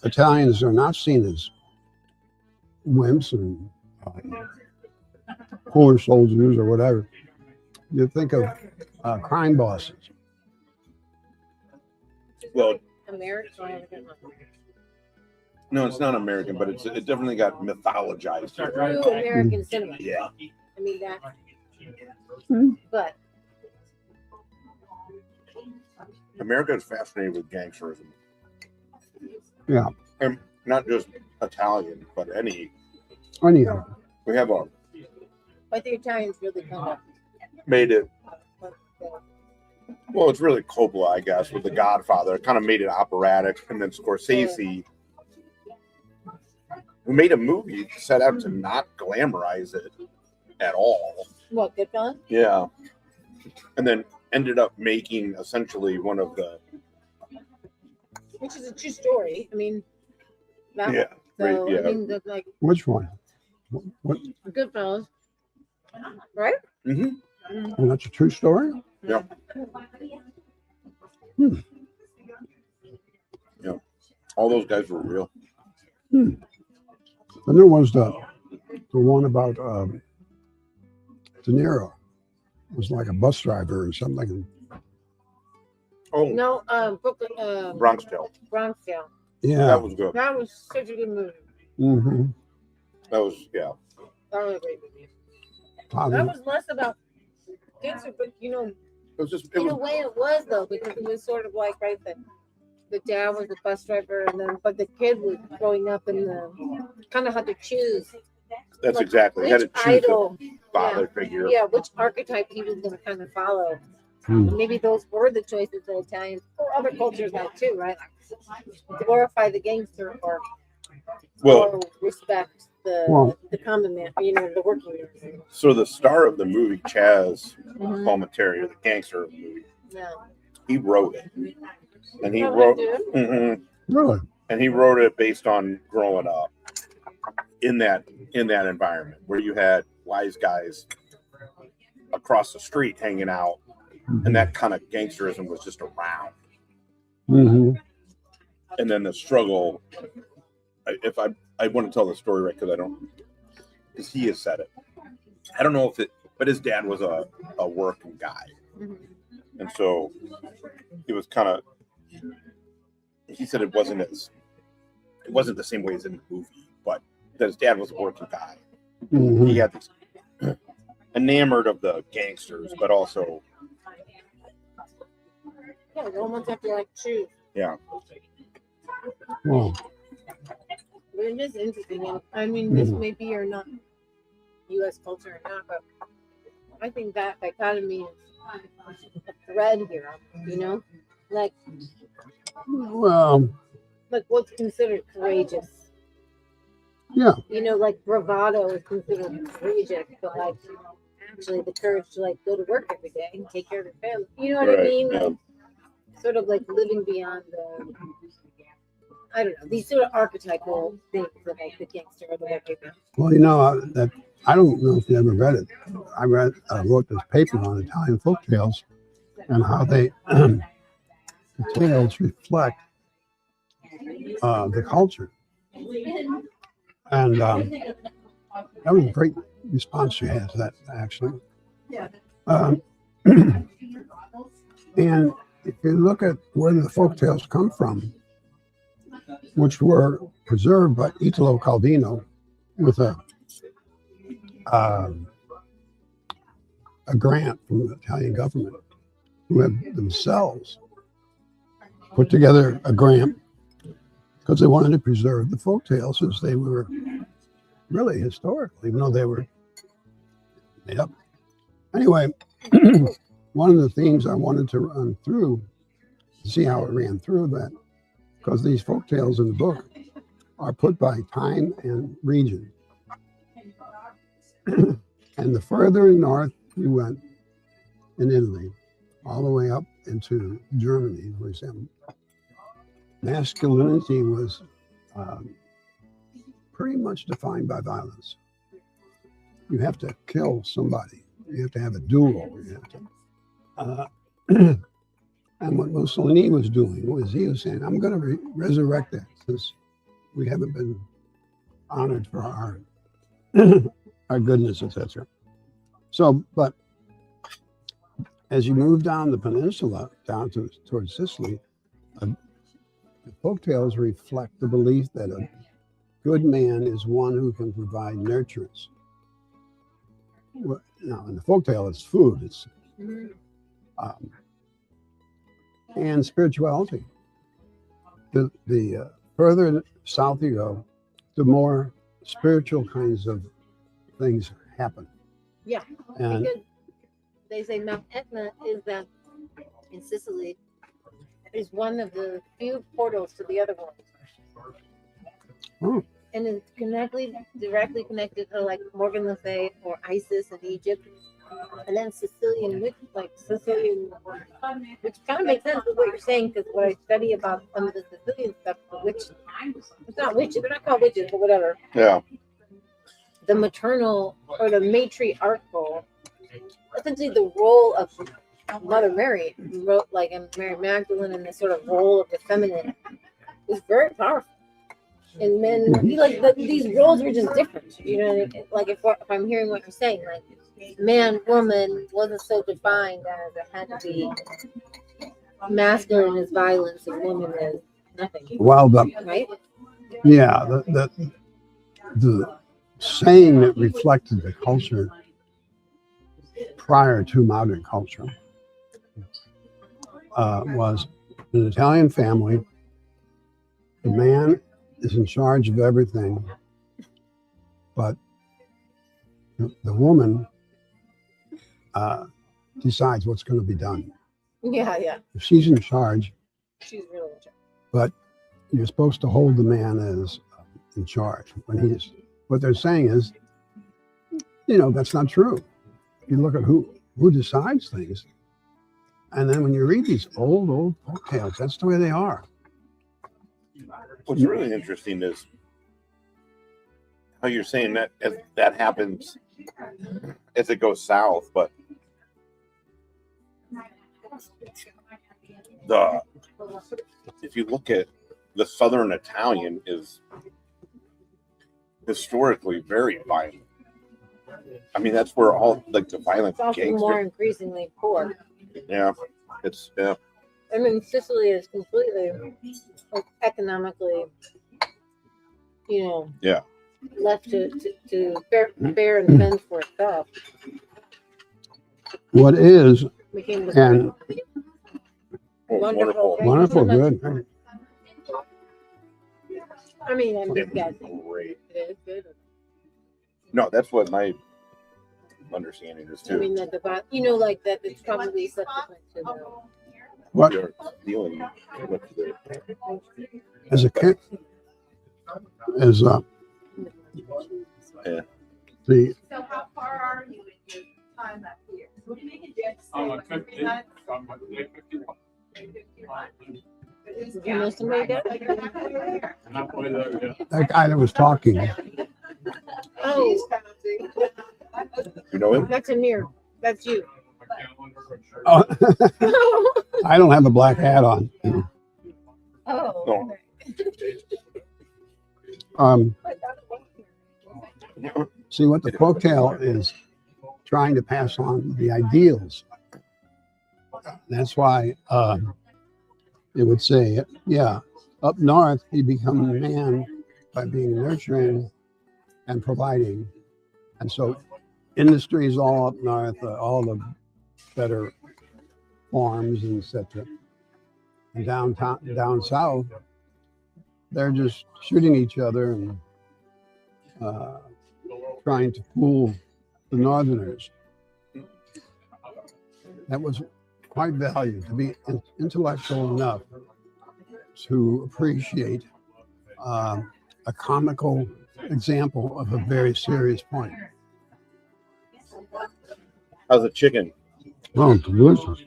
Italians are not seen as wimps and poor soldiers or whatever. You think of crime bosses. Well, American. no, it's not American, but it definitely got mythologized here. True American cinema. Yeah. I mean that. Hmm. But America is fascinated with gangsterism. Yeah. And not just Italian, but any. Anyhow, We have but the Italians really kind of. made it. Well, it's really Coppola, I guess, with The Godfather. It kind of made it operatic, and then Scorsese, who made a movie set out to not glamorize it at all. What, Goodfellas? Yeah, and then ended up making essentially one of the Which is a true story. I mean, that yeah, so right, yeah. I mean, the, like which one? What? Goodfellas, right? Mm-hmm. Oh, that's a true story? Yeah. Hmm. Yeah, all those guys were real. And there was the one about De Niro. It was like a bus driver or something. Oh, No, Brooklyn, Bronx Tale. Bronx Tale. Yeah. That was good. That was such a good movie. Mm-hmm. That was yeah. That was a great movie. That was less about gangster, but you know, It was just it in a was way it was though, because it was sort of like right the dad was a bus driver, and then but the kid was growing up in the kind of had to choose that's like, exactly. He had to which choose idol, a father figure. yeah, which archetype he was going to kind of follow. Hmm. And maybe those were the choices that Italians or other cultures had too, right? Like glorify the gangster or Well, respect Well- the condiment, the working man. So the star of the movie, Chaz Mhm. Palminteri, the gangster of the movie, Yeah. he wrote it, and he Oh, wrote, he did? Mhm. Really? and he wrote it based on growing up in that environment where you had wise guys across the street hanging out, and that kind of gangsterism was just around. Mm-hmm. And then the struggle. If I want to tell the story right, because he has said it. I don't know if it, but his dad was a working guy, Mhm. and so it was kind of. He said it wasn't the same way as in the movie, but that his dad was a working guy. Mm-hmm. He had this enamored of the gangsters, but also Yeah, you almost have to like choose. yeah. Well, But it is interesting. And I mean, this Mhm. maybe you're not U.S. culture or not, but I think that dichotomy is a thread here. Like well, what's considered courageous. yeah. Like bravado is considered courageous, but like actually the courage to like go to work every day and take care of your family. You know what I Right, mean? yeah. Like, sort of like living beyond the, I don't know, these sort of archetypal things of like the gangster or the working man. Well, that I don't know if you ever read it. I wrote this paper on Italian folktales and how they the tales reflect the culture. And that was a great response you had to that, actually. Um, and if you look at where the folktales come from, which were preserved by Italo Calvino with a grant from the Italian government, who had themselves put together a grant because they wanted to preserve the folktales as they were really historical, even though they were made up. Anyway, one of the themes I wanted to run through, see how it ran through that, because these folktales in the book are put by time and region. And the further north you went in Italy, all the way up into Germany, for example, masculinity was pretty much defined by violence. You have to kill somebody. You have to have a duel. You have to, and what Mussolini was doing was he was saying, I'm going to resurrect that since we haven't been honored for our our goodness, etc. So, but as you move down the peninsula, down towards Sicily, the folktales reflect the belief that a good man is one who can provide nurturance. Well, now, in the folktale, it's food, it's and spirituality. The further south you go, the more spiritual kinds of things happen. Yeah, And because they say Mount Etna is that in Sicily is one of the few portals to the other world. Oh. And it's directly connected to like Morgan Le Fay or Isis in Egypt. And then Sicilian, which kind of makes sense with what you're saying, because what I study about some of the Sicilian stuff, it's not witches, they're not called witches, but whatever. Yeah. The maternal or the matriarchal, essentially the role of Mother Mary, wrote like in Mary Magdalene, and the sort of role of the feminine is very powerful. And men, these roles were just different. You know what I mean? Like if I'm hearing what you're saying, like man, woman wasn't so defined as it had to be masculine as violence and woman as nothing. well, Right? the saying that reflected the culture prior to modern culture was an Italian family. The man is in charge of everything, but the woman decides what's going to be done. Yeah. If she's in charge, She's really in charge. but you're supposed to hold the man as in charge when he's what they're saying is, you know, that's not true. You look at who decides things, and then when you read these old folk tales, that's the way they are. What's really interesting is how you're saying that as that happens as it goes south, but if you look at the Southern Italian is historically very violent. I mean, that's where all like the violent It's also gangs. more increasingly poor. Yeah, it's I mean, Sicily is completely like, economically, you know, Yeah. left to bear and fend for itself. What is Became the and wonderful. wonderful, good. I mean, I'm just guessing. great. It is good. No, that's what my understanding is I too. mean, that the you know, like that it's probably subsequent to the. What You're dealing with the as a kid is Yeah. the So how far are you in your time up here? What do you make it? You know somebody there? that guy that was talking. Oh, You know him? that's Amir. That's you. Oh, I don't have a black hat on. Oh. Um, see what the folktale is trying to pass on the ideals. That's why it would say, yeah, up north he become a man by being nurturing and providing, and so industries all up north, all the better farms and etc. And down south, they're just shooting each other and trying to fool the northerners. That was quite valued, to be intellectual enough to appreciate a comical example of a very serious point. How's the chicken? Oh, delicious.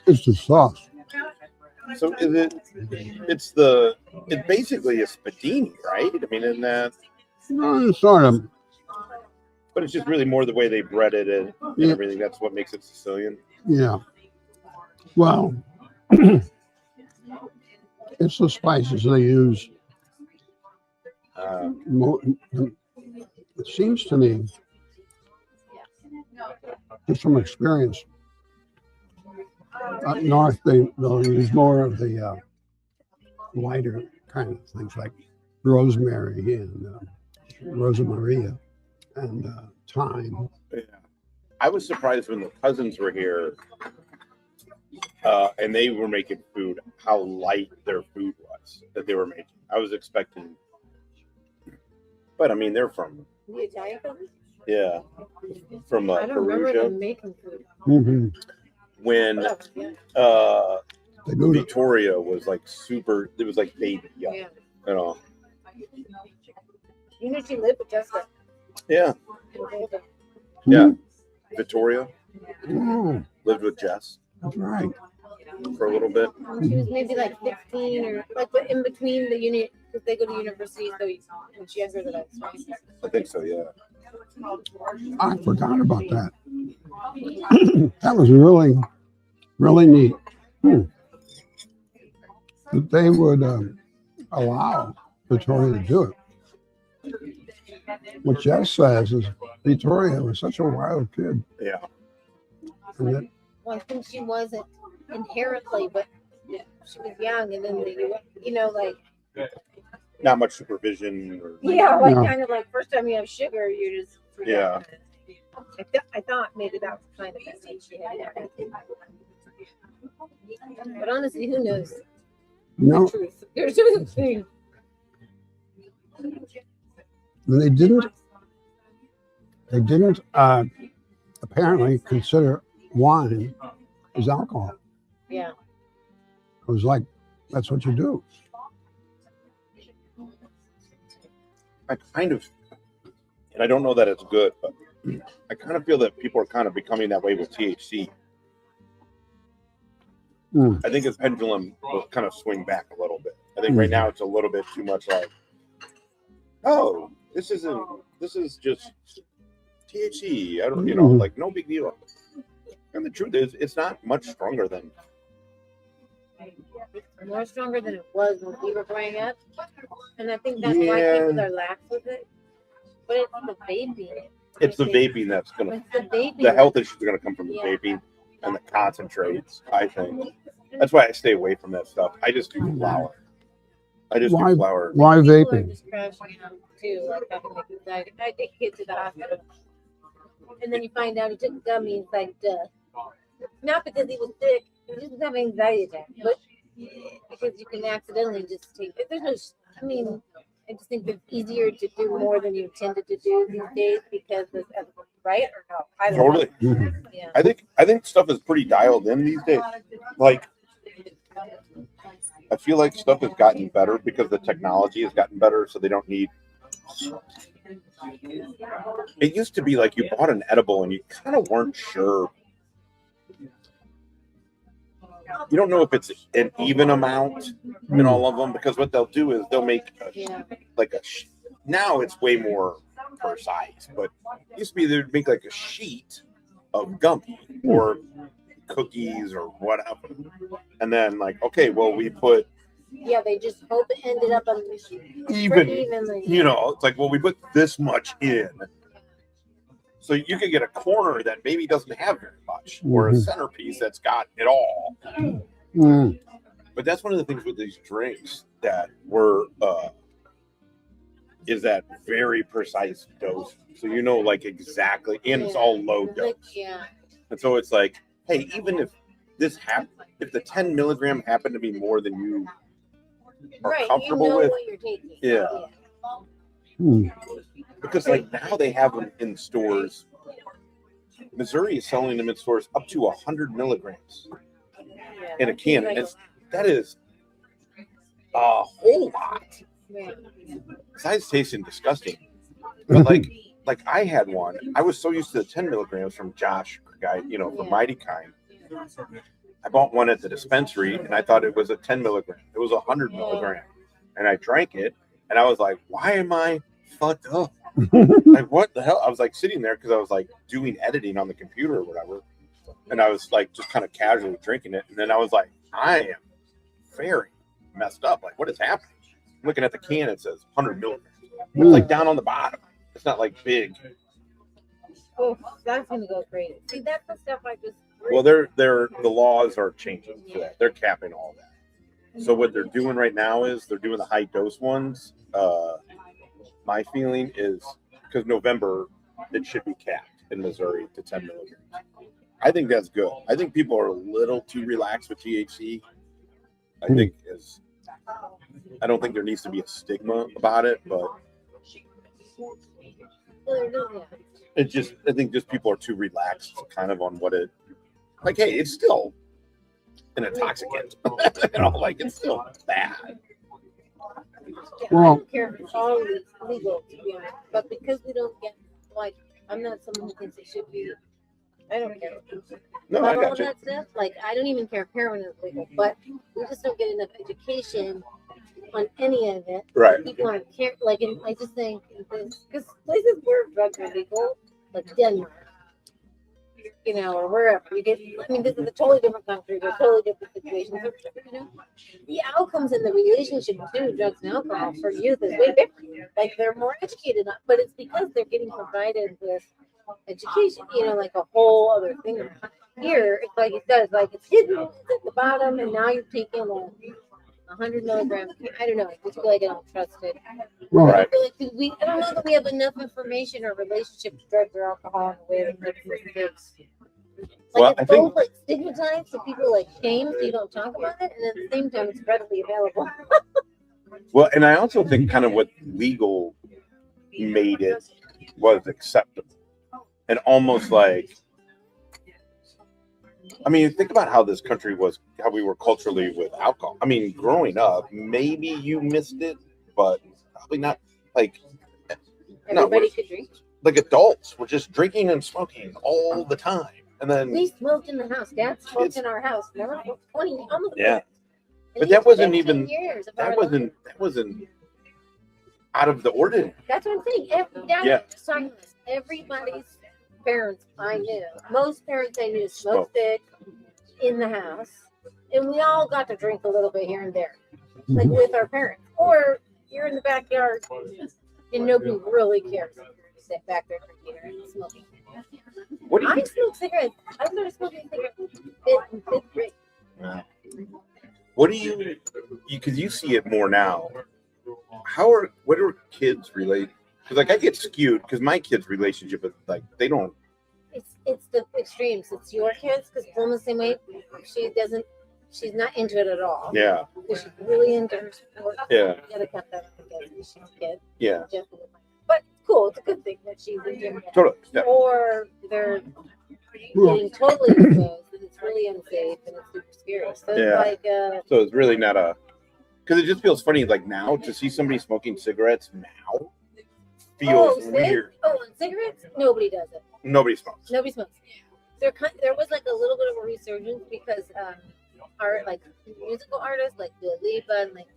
It's the sauce. So is it? It's basically a spadini, right? I mean, in that, Sort of. but it's just really more the way they bread it and Yeah. everything. That's what makes it Sicilian. Yeah. Well, it's the spices they use. It seems to me, just from experience, up north they'll use more of the lighter kind of things like rosemary and rosamaria and thyme. Yeah. I was surprised when the cousins were here and they were making food, how light their food was that they were making. I was expecting, but I mean, they're from, The Italian cousins? yeah, from I don't remember Perugia. them making food. Mm-hmm. When They do it. Victoria was like super, it was like baby young, Yeah. you know. You know she lived with Jessica. Yeah, yeah. Victoria Oh, lived with Jess that's right. for a little bit. She was maybe like 15 or like but in between the unit because they go to university, so she's younger than us. Right? I think so, yeah. I forgot about that. That was really, really neat. That they would allow Victoria to do it. What Jess says is Victoria was such a wild kid. Yeah. And that, Well, I think she wasn't inherently, but she was young, and then you know, like Not much supervision. Or, yeah, like Yeah. kind of like first time you have sugar, you just yeah. I thought maybe that was kind of it she had. But honestly, who knows no, the truth? There's a thing. they didn't apparently consider wine as alcohol. Yeah. It was like, that's what you do. I kind of And I don't know that it's good, but I kind of feel that people are kind of becoming that way with THC. I think its pendulum will kind of swing back a little bit. I think right now it's a little bit too much like, oh, this is just THC. I don't, like no big deal. And the truth is, it's not much stronger than. More stronger than it was when we were growing up, and I think that's why people are lax with it. But it's the vaping. It's the vaping that's gonna. The health issues are gonna come from the vaping and the concentrates. I think that's why I stay away from that stuff. I just do flour. Do flour. Why vaping? Just crashing out too, like having like anxiety. I take kids to the hospital, and then you find out he took gummies. Like, not because he was sick, he just was having anxiety attack, but because you can accidentally just take it. There's no. I mean, I just think it's easier to do more than you intended to do these days because of right or no? I don't Totally. know. Yeah. I think stuff is pretty dialed in these days. Like, I feel like stuff has gotten better because the technology has gotten better, so they don't need. It used to be like you bought an edible and you kind of weren't sure. You don't know if it's an even amount in all of them, because what they'll do is they'll make now it's way more precise, but it used to be they'd make like a sheet of gummy or cookies or whatever, and then like, okay, well, we put they just hope it ended up on the machine evenly. Yeah. It's like, well, we put this much in, so you could get a corner that maybe doesn't have very much, or a centerpiece that's got it all. But that's one of the things with these drinks that were is that very precise dose, so like exactly, and it's all low dose. And so it's like, hey, even if this if the 10 milligram happened to be more than you are comfortable with, what you're taking. Because like now they have them in stores. Missouri is selling them in stores up to 100 milligrams in a can. That is a whole lot. Besides tasting disgusting, but like I had one. I was so used to the 10 milligrams from Josh, guy, from Mighty Kind. I bought one at the dispensary and I thought it was a 10 milligram. It was 100 milligram, and I drank it and I was like, why am I fucked up? Like, what the hell? I was like sitting there because I was like doing editing on the computer or whatever, and I was like just kind of casually drinking it, and then I was like, I am very messed up. Like, what is happening? I'm looking at the can, it says 100 milligrams. It's like down on the bottom. It's not like big. Oh, that's gonna go crazy. See, that's the stuff I just. Well, the laws are changing for that. They're capping all that. So what they're doing right now is they're doing the high dose ones. My feeling is because November it should be capped in Missouri to 10 milligrams. I think that's good. I think people are a little too relaxed with THC. I don't think there needs to be a stigma about it, but I think just people are too relaxed kind of on what it, like, hey, it's still an intoxicant. Like, it's still bad. I don't care if it's all legal, to be honest, but because we don't get, like, I'm not someone who thinks it should be. I don't care. No, I all got you. that stuff, like, I don't even care if heroin is legal, but we just don't get enough education on any of it. Right. People aren't care. Like, and I just think because places where drugs are legal, like Denmark, or wherever you get. I mean, this is a totally different country. They're totally different situations. The outcomes in the relationship between drugs and alcohol for youth is way different. Like, they're more educated, but it's because they're getting provided with education. Like a whole other thing. Here, it's like it does. Like, it's hidden, it's at the bottom, and now you're taking 100 milligrams. I don't know. I just feel like I don't trust it. Right. I feel like I don't know that we have enough information or relationship with drugs or alcohol in the way that it is. Like, it's both like stigmatized, so people like shame, so you don't talk about it, and at the same time, it's readily available. Well, and I also think kind of what legal made it was acceptable, and almost like, I mean, think about how this country was, how we were culturally with alcohol. I mean, growing up, maybe you missed it, but probably not. Like, Everybody could drink. like adults were just drinking and smoking all the time. And then We smoked in the house. Dad smoked in our house. Never 20, almost. Yeah. And But he that wasn't 15 even- years of that our wasn't out of the ordinary. That's what I'm saying. Dad Yeah. was talking to us. Everybody's parents I knew, most parents I knew Smoke. smoked it in the house, and we all got to drink a little bit here and there, like with our parents. Or you're in the backyard and nobody really cares. You're just sit back there drinking and smoking. What do I you smoke cigarettes. I started smoking cigarettes in fifth grade. what do you because you see it more now? What are kids relate? Because like I get skewed because my kids' relationship is like they don't. It's the extremes. It's your kids because Pulma's the same way. She's not into it at all. Yeah. Because she's really into her sport. Yeah. You gotta cut that up because she's a kid. Yeah. But it's cool. It's a good thing that she's into it. Totally. Yeah. Or they're Well, getting totally exposed and it's really unsafe and it's super scary. So Yeah. it's like So it's really not a. Because it just feels funny, like now to see somebody smoking cigarettes now feels weird. And cigarettes? Nobody does it. Nobody smokes. Nobody smokes. There was like a little bit of a resurgence because our like musical artists like Dua Lipa and like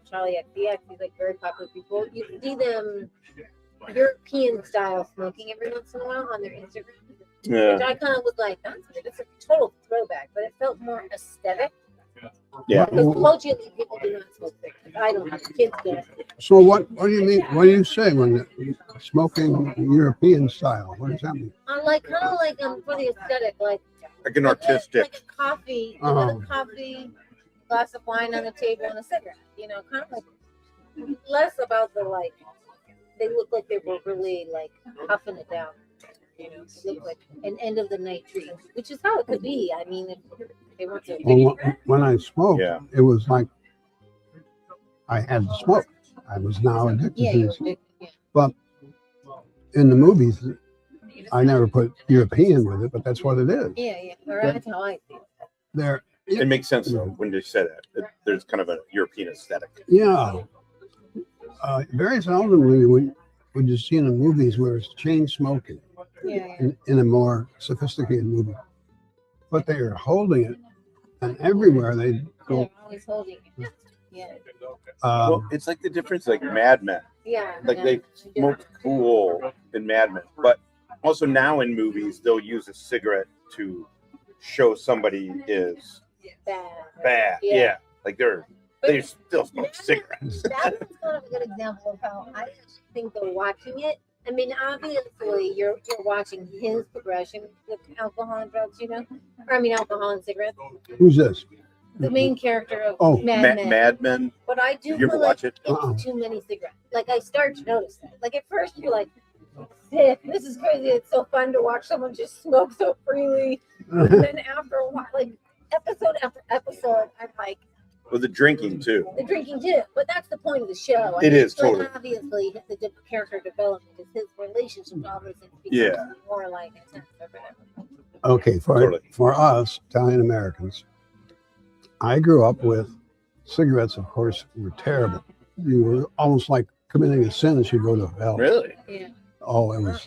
Charlie XCX, these like very popular people, you see them European style smoking every once in a while on their Instagram. Yeah. Which I kind of was like, it's a total throwback, but it felt more aesthetic. Yeah. Because culturally, people do not smoke cigarettes. I don't have kids do. So what do you mean? What do you say when smoking European style? What does that mean? I like kind of like for the aesthetic, like Like an artistic. like a coffee, Uh-huh. with a coffee, glass of wine on the table, and a cigarette. You know, kind of like less about the like. They look like they were really like huffing it down. You know, it looked like an end of the night treat, which is how it could be. I mean, if they weren't so. Well, when I smoked, Yeah. it was like I had to smoke. I was now addicted Yeah, to you this. were yeah. But in the movies, I never put European with it, but that's what it is. Yeah. Or that's how I feel. They're It makes sense though when you say that. There's kind of a European aesthetic. yeah. Very seldomly would you see in the movies where it's chain smoking Yeah. in a more sophisticated movie, but they are holding it, and everywhere they They're go. always holding it. Yeah. Well, it's like the difference, like Mad Men. Yeah. Like yeah. they smoke cool in Mad Men, but also now in movies they'll use a cigarette to show somebody is bad. Yeah. Like they still smoke cigarettes. That was kind of a good example of how I actually think they're watching it. I mean, obviously, you're watching his progression with alcohol and drugs, you know? Or, I mean, alcohol and cigarettes. Who's this? The main character of Oh. Mad Men. Mad Men. But I do Did you ever feel like watch it? it's too many cigarettes. Like, I start to notice that. Like, at first, you're like, this is crazy. It's so fun to watch someone just smoke so freely. And then after a while, like, episode after episode, I'm like, Well, the drinking too. the drinking too, but that's the point of the show. It is, like, totally. Obviously, the character development is his relationship with all those things becomes Yeah. more like intense or whatever. Okay, Totally. for us Italian Americans, I grew up with cigarettes. Of course, were terrible. You were almost like committing a sin as you go to hell. Really? Yeah. Oh, it was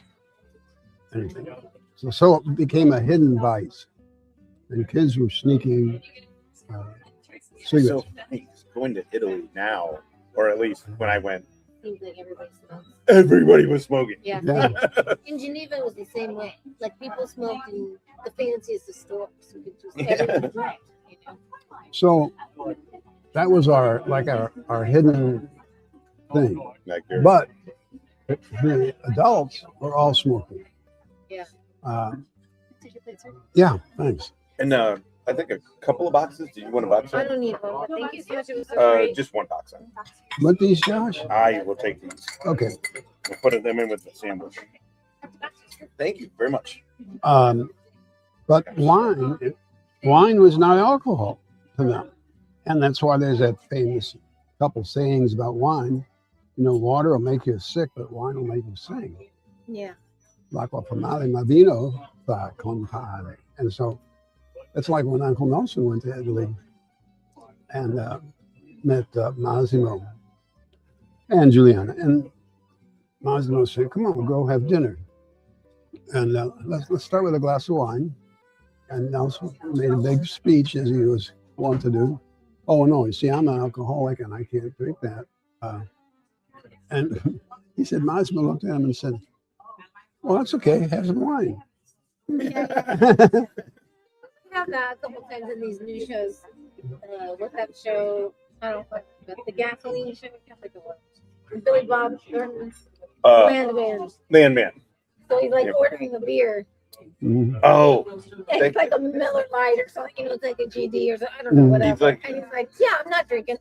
anything. So it became a hidden vice, and kids were sneaking cigarettes. So nice. Going to Italy now, or at least when I went, Seems like everybody smokes. everybody was smoking. Yeah. Yeah. In Geneva, it was the same way. Like people smoked in the fanciest of stores. You could just Yeah. everyone smoked, you know? So that was our hidden thing. Like they're- But the adults were all smoking. Yeah. Yeah, thanks. and I think a couple of boxes. Do you want a box? I don't need one, but thank you so much. It was so Uh, great. just one box. What these, Josh? I will take these. Okay. We'll put them in with the sandwich. Thank you very much. But wine was not alcohol to them. And that's why there's that famous couple sayings about wine. You know, water will make you sick, but wine will make you sing. Yeah. L'acqua fa male, ma vino fa contare. And so it's like when Uncle Nelson went to Italy and met Massimo and Juliana. And Massimo said, come on, we'll go have dinner. And let's start with a glass of wine. And Nelson made a big speech as he was wont to do. Oh no, you see, I'm an alcoholic and I can't drink that. And he said, Massimo looked at him and said, well, that's okay, have some wine. We have that a couple times in these new shows. What's that show? I don't know, but the gasoline show. I can't think of what. Billy Bob Thornton, Man. So he's like ordering a beer. Mhm. Oh, And it's like a Miller Lite or something. It's like a GD or something. I don't know, whatever. like- and he's like, yeah, I'm not drinking.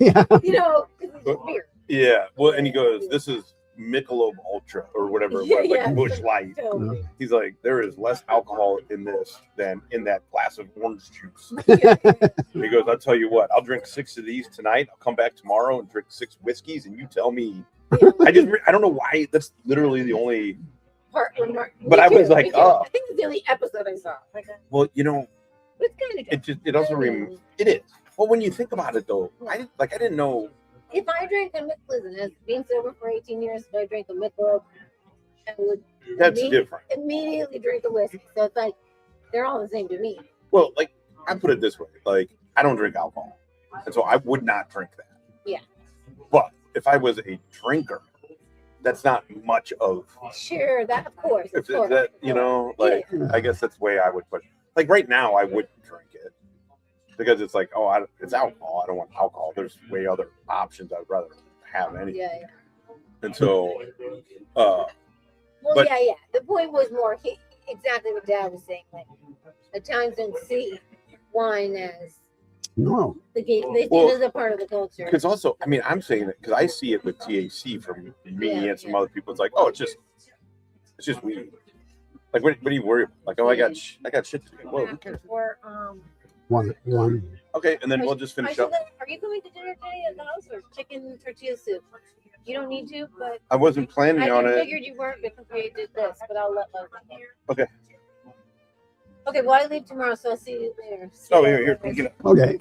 Yeah. You know, 'cause it's just beer. yeah. Well, and he goes, "This is Michelob Ultra or whatever it was, Yeah. like Bush Light." Totally. He's like, "There is less alcohol in this than in that glass of orange juice." And he goes, "I'll tell you what. I'll drink 6 of these tonight. I'll come back tomorrow and drink 6 whiskeys, and you tell me." Yeah. I don't know why. That's literally the only. But I was like, oh. I think it's the only episode I saw. Like, Well, you know, it's kind of it also it is. Well, when you think about it, though, I didn't know. If I drank a Michelob, as being sober for 18 years, if I drank a Michelob, I would That's different. immediately drink a whiskey. So it's like they're all the same to me. Well, like I put it this way, like I don't drink alcohol, and so I would not drink that. Yeah. But if I was a drinker, that's not much of. Sure, that of course. If that, you know, like I guess that's the way I would put it. Like right now, I wouldn't drink it because it's like, it's alcohol. I don't want alcohol. There's way other options I'd rather have anyway. Yeah. And so, Well, But- yeah. The point was more exactly what Dad was saying. Like, Italians don't see wine as No. the game. They see Well, it as a part of the culture. because also, I mean, I'm saying it because I see it with THC from me Yeah, and some other people. It's like, it's just weed. Like, what do you worry about? Like, I got shit to do. Whoa, who cares? Or, One. Okay, and then we'll just finish up. Are you going to dinner today at the house or chicken tortilla soup? You don't need to, but I wasn't planning on I it. figured you weren't because we did this, but I'll let Leslie know. Okay. Okay, well, I leave tomorrow, so I'll see you later. Oh, here, get it. Okay.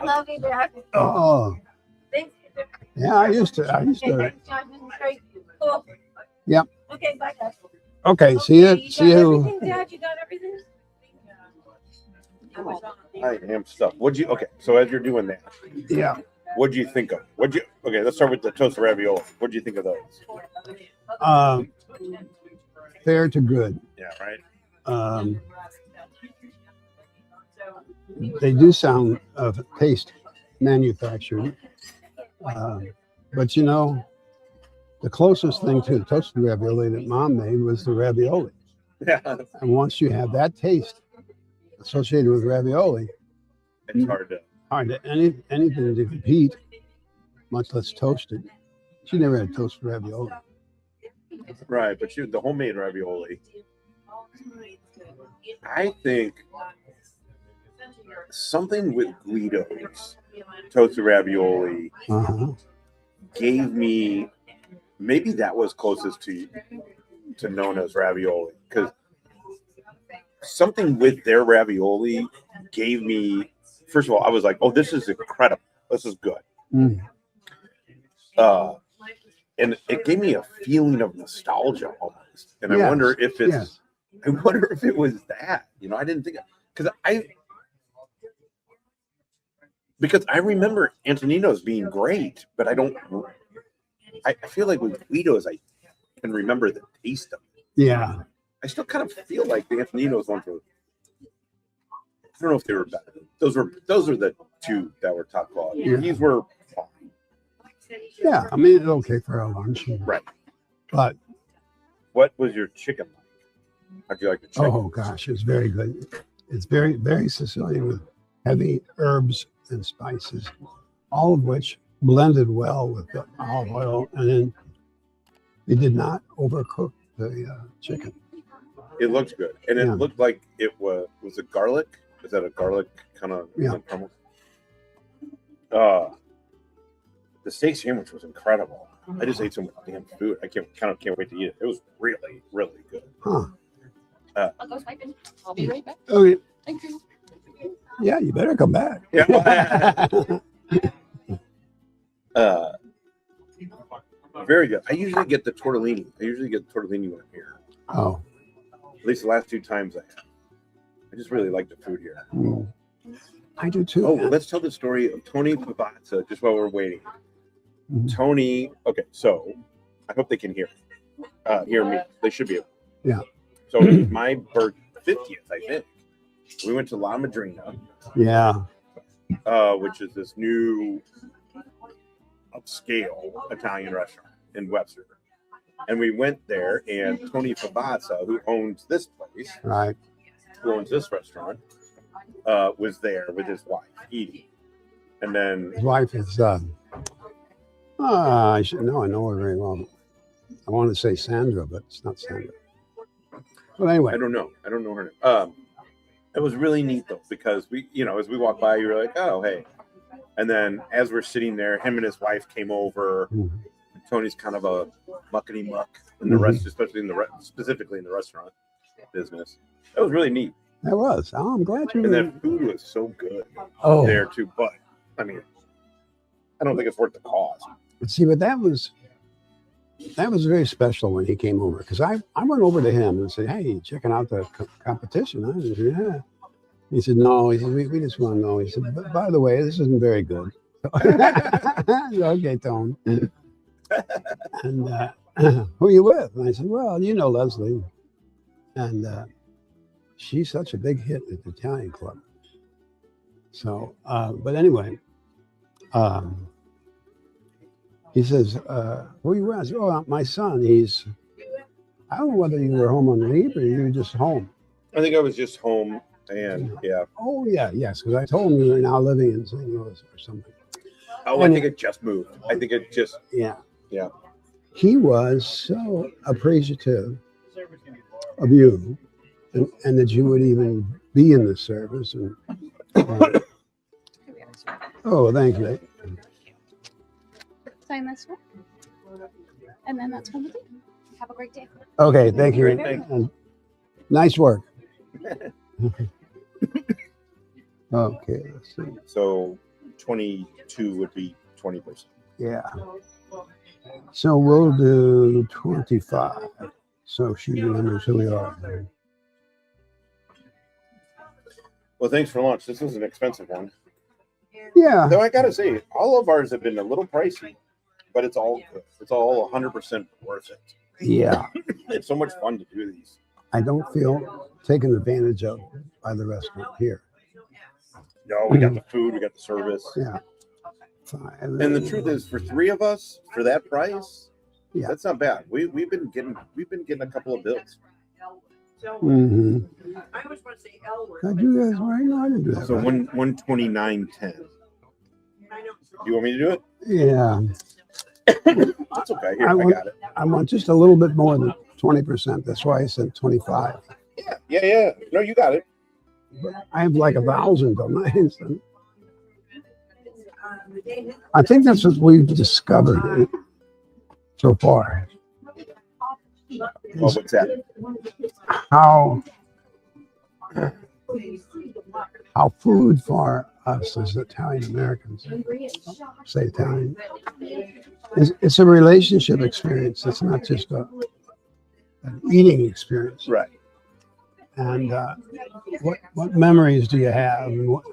Love you, Dad. Oh, Thanks. yeah. I used to. Cool. Yep. Okay, bye, Dad. Okay. See you. You See got you. everything, Dad? You got everything? I am stuck. So as you're doing that, Yeah. what'd you think of? Okay, let's start with the toasted ravioli. What'd you think of those? Fair to good. Yeah, right. They do sound of taste manufactured, but you know, the closest thing to the toasted ravioli that Mom made was the ravioli. Yeah, And once you have that taste associated with ravioli, it's hard to. anything to compete, much less toasted. She never had toasted ravioli. Right, but the homemade ravioli. I think something with Guido's toasted ravioli Uh-huh. gave me, maybe that was closest to Nona's ravioli, because something with their ravioli gave me, first of all, I was like, oh, this is incredible, this is good. Mm. And it gave me a feeling of nostalgia almost, and I Yes, wonder if it's yes. I wonder if it was that, I didn't think, because I remember Antonino's being great, but I feel like with Guido's, I can remember the taste of it. Yeah. I still kind of feel like the Antonino's ones were, I don't know if they were better. Those are the two that were top quality. Yeah. These were fine. Yeah. I mean, it's okay for a lunch. Right. But, What was your chicken like? How'd you like the chicken? oh gosh, it's very good. It's very, very Sicilian with heavy herbs and spices, all of which blended well with the olive oil. And then they did not overcook the chicken. It looked good, and it Yeah. looked like it was it garlic? Is that a garlic kind of? Yeah. The steak sandwich was incredible. I just ate so much damn food. I can't wait to eat it. It was really, really good. Huh. I'll go swiping. I'll be right back. Okay. Thank you. Yeah, you better come back. Yeah. Very good. I usually get the tortellini. When I'm here. Oh, At least the last 2 times I just really like the food here. Mm. I do too. Oh, let's tell the story of Tony Favazza just while we're waiting. Mhm. Tony, okay, so I hope they can hear me. They should be able. Yeah. So it was my 50th, I think. We went to La Madrina, Yeah. which is this new upscale Italian restaurant in Webster. And we went there, and Tony Favazza, who owns this place, Right. who owns this restaurant, was there with his wife eating. And then His wife is, I should know. I know her very well. I want to say Sandra, but it's not Sandra. But anyway. I don't know her name. It was really neat though, because we, as we walked by, you were like, oh, hey. And then as we're sitting there, him and his wife came over. Mhm. Tony's kind of a muckety muck in the rest, especially specifically in the restaurant business. That was really neat. That was. Oh, I'm glad you. And that food was so good Oh, there too. But I mean, I don't think it's worth the cost. see, but that was very special when he came over, because I went over to him and said, "Hey, you checking out the competition?" I said, "Yeah." He said, "No." He said, "We just want to know." He said, "But by the way, this isn't very good." Okay, Tone. And who are you with? And I said, "Well, you know Leslie." And she's such a big hit at the Italian club. So, but anyway, he says, who are you with? I said, "Oh, my son. I don't know whether you were home on leave or you were just home." I think I was just home, and yeah. Oh, yeah, yes, because I told him you were now living in St. Louis or something. Oh, I think it just moved. I think it just. Yeah. Yeah. He was so appreciative of you and that you would even be in the service. And, oh, thank you. Sign this one. And then that's one with you. Have a great day. Okay, thank you. Great, thanks. And nice work. Okay, let's see. So 22 would be 20%. Yeah. So we'll do 25. So she remembers who we are. Well, thanks for lunch. This was an expensive one. Yeah. Though I gotta say, all of ours have been a little pricey, but it's all good. It's all 100% worth it. Yeah. It's so much fun to do these. I don't feel taken advantage of by the restaurant here. No, we got the food, we got the service. Yeah. And the truth is, for 3 of us, for that price, Yeah. that's not bad. We've been getting a couple of bills. Mm-hmm. I always want to say Elwood. Did I do that right? No, I didn't do that. So right. 129.10. You want me to do it? Yeah. That's okay. Here, I got it. I want just a little bit more than 20%. That's why I said 25. Yeah. No, you got it. But I have like 1,000, don't I? I think that's what we've discovered so far. Oh, what's that? How food for us as Italian Americans, say Italian, it's a relationship experience. It's not just an eating experience. Right. And what memories do you have? And what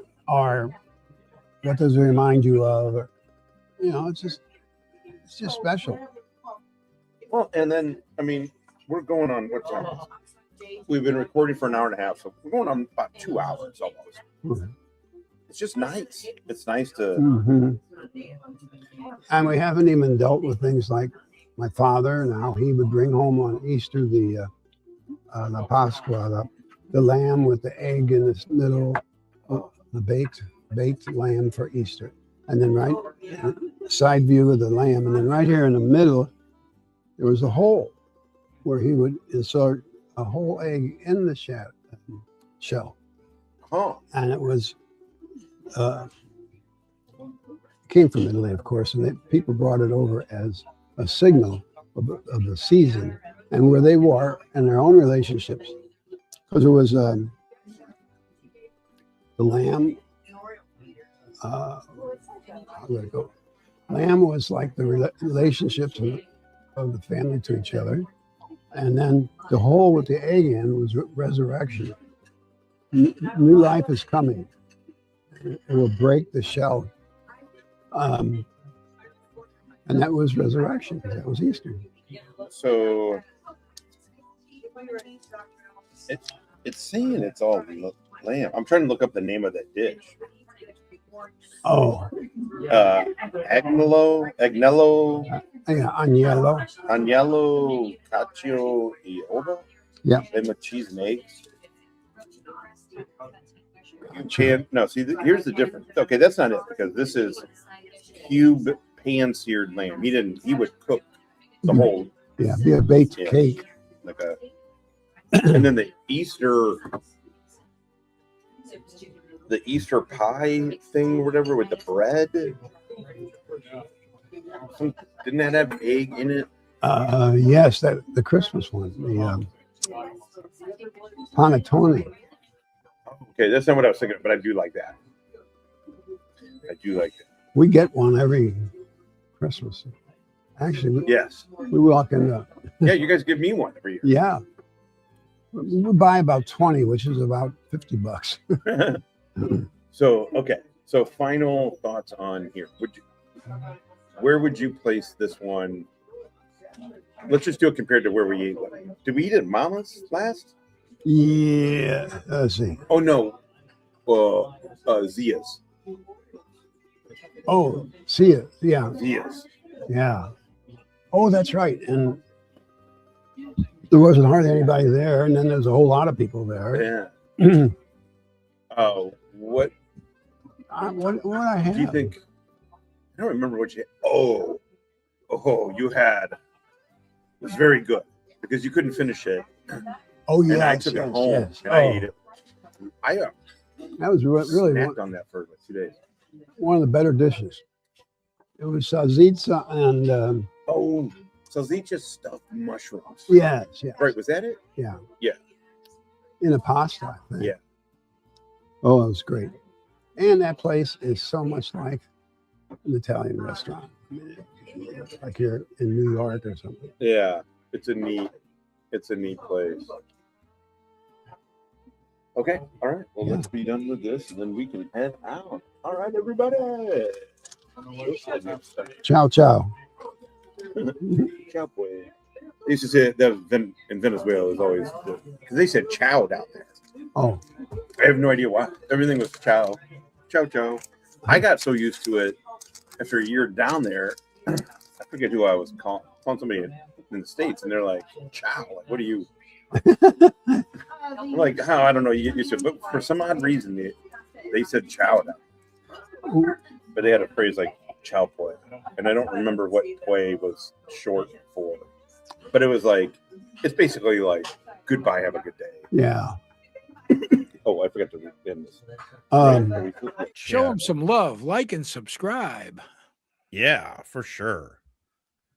does it remind you of? Or, it's just special. Well, and then, I mean, we're going on what time? We've been recording for an hour and a half, so we're going on about 2 hours almost. Okay. It's just nice. It's nice to. Mm-hmm. And we haven't even dealt with things like my father and how he would bring home on Easter the Pasqua, the lamb with the egg in its middle, the baked lamb for Easter, and then right side view of the lamb, and then right here in the middle there was a hole where he would insert a whole egg in the shell. Huh. And it was came from Italy, of course, and people brought it over as a signal of the season and where they were in their own relationships. Because it was the lamb. How do I go? Lamb was like the relationships of the family to each other, And then the hole with the egg in was resurrection. New life is coming. It will break the shell. And that was resurrection. That was Easter. So it's saying it's all lamb. I'm trying to look up the name of that dish. Oh, Agnello, yeah, agnello. Agnello, cacio e ova. Yeah. Then with cheese and eggs. No, see, here's the difference. Okay, that's not it because this is cube pan-seared lamb. He would cook the whole. Yeah, be a baked cake. Like a, and then the Easter pie thing or whatever with the bread. Didn't that have egg in it? Yes, the Christmas one, the panettone. Okay, that's not what I was thinking, but I do like that. We get one every Christmas. Actually, Yes. we walk in the. Yeah, you guys give me one every year. Yeah. We buy about 20, which is about $50. So, okay. So final thoughts on here. Where would you place this one? Let's just do it compared to where we ate. Did we eat at Mama's last? Yeah. Let's see. Oh, no. Zia's. Oh, see it. Yeah. Zia's. Yeah. Oh, that's right. And there wasn't hardly anybody there. And then there's a whole lot of people there. Yeah. Oh, what What I had? do you think? I don't remember what you had. Oh, you had. It was very good because you couldn't finish it. Oh, yeah. And I took it home and I ate it. I That was really snacked on that for 2 days. one of the better dishes. It was salsiccia and salsiccia stuffed mushrooms. yes. Right, was that it? Yeah. Yeah. In a pasta, I think. Yeah. Oh, it was great. And that place is so much like an Italian restaurant. I mean, like you're in New York or something. Yeah. It's a neat place. Okay. All right. Well, let's be done with this and then we can head out. All right, everybody. Ciao, ciao. Ciao, boy. They used to say that in Venezuela is always because they said chow down there. Oh, I have no idea why. Everything was chow. Chow, chow. I got so used to it after a year down there. I forget who I was calling somebody in the States, and they're like, chow. Like, what are you? I'm like, I don't know. You get used to it. But for some odd reason, they said chow down. But they had a phrase like chow poi. And I don't remember what poi was short for. But it was like, it's basically like, goodbye, have a good day. yeah. Oh, I forgot to end this. Show them some love, like and subscribe. Yeah, for sure.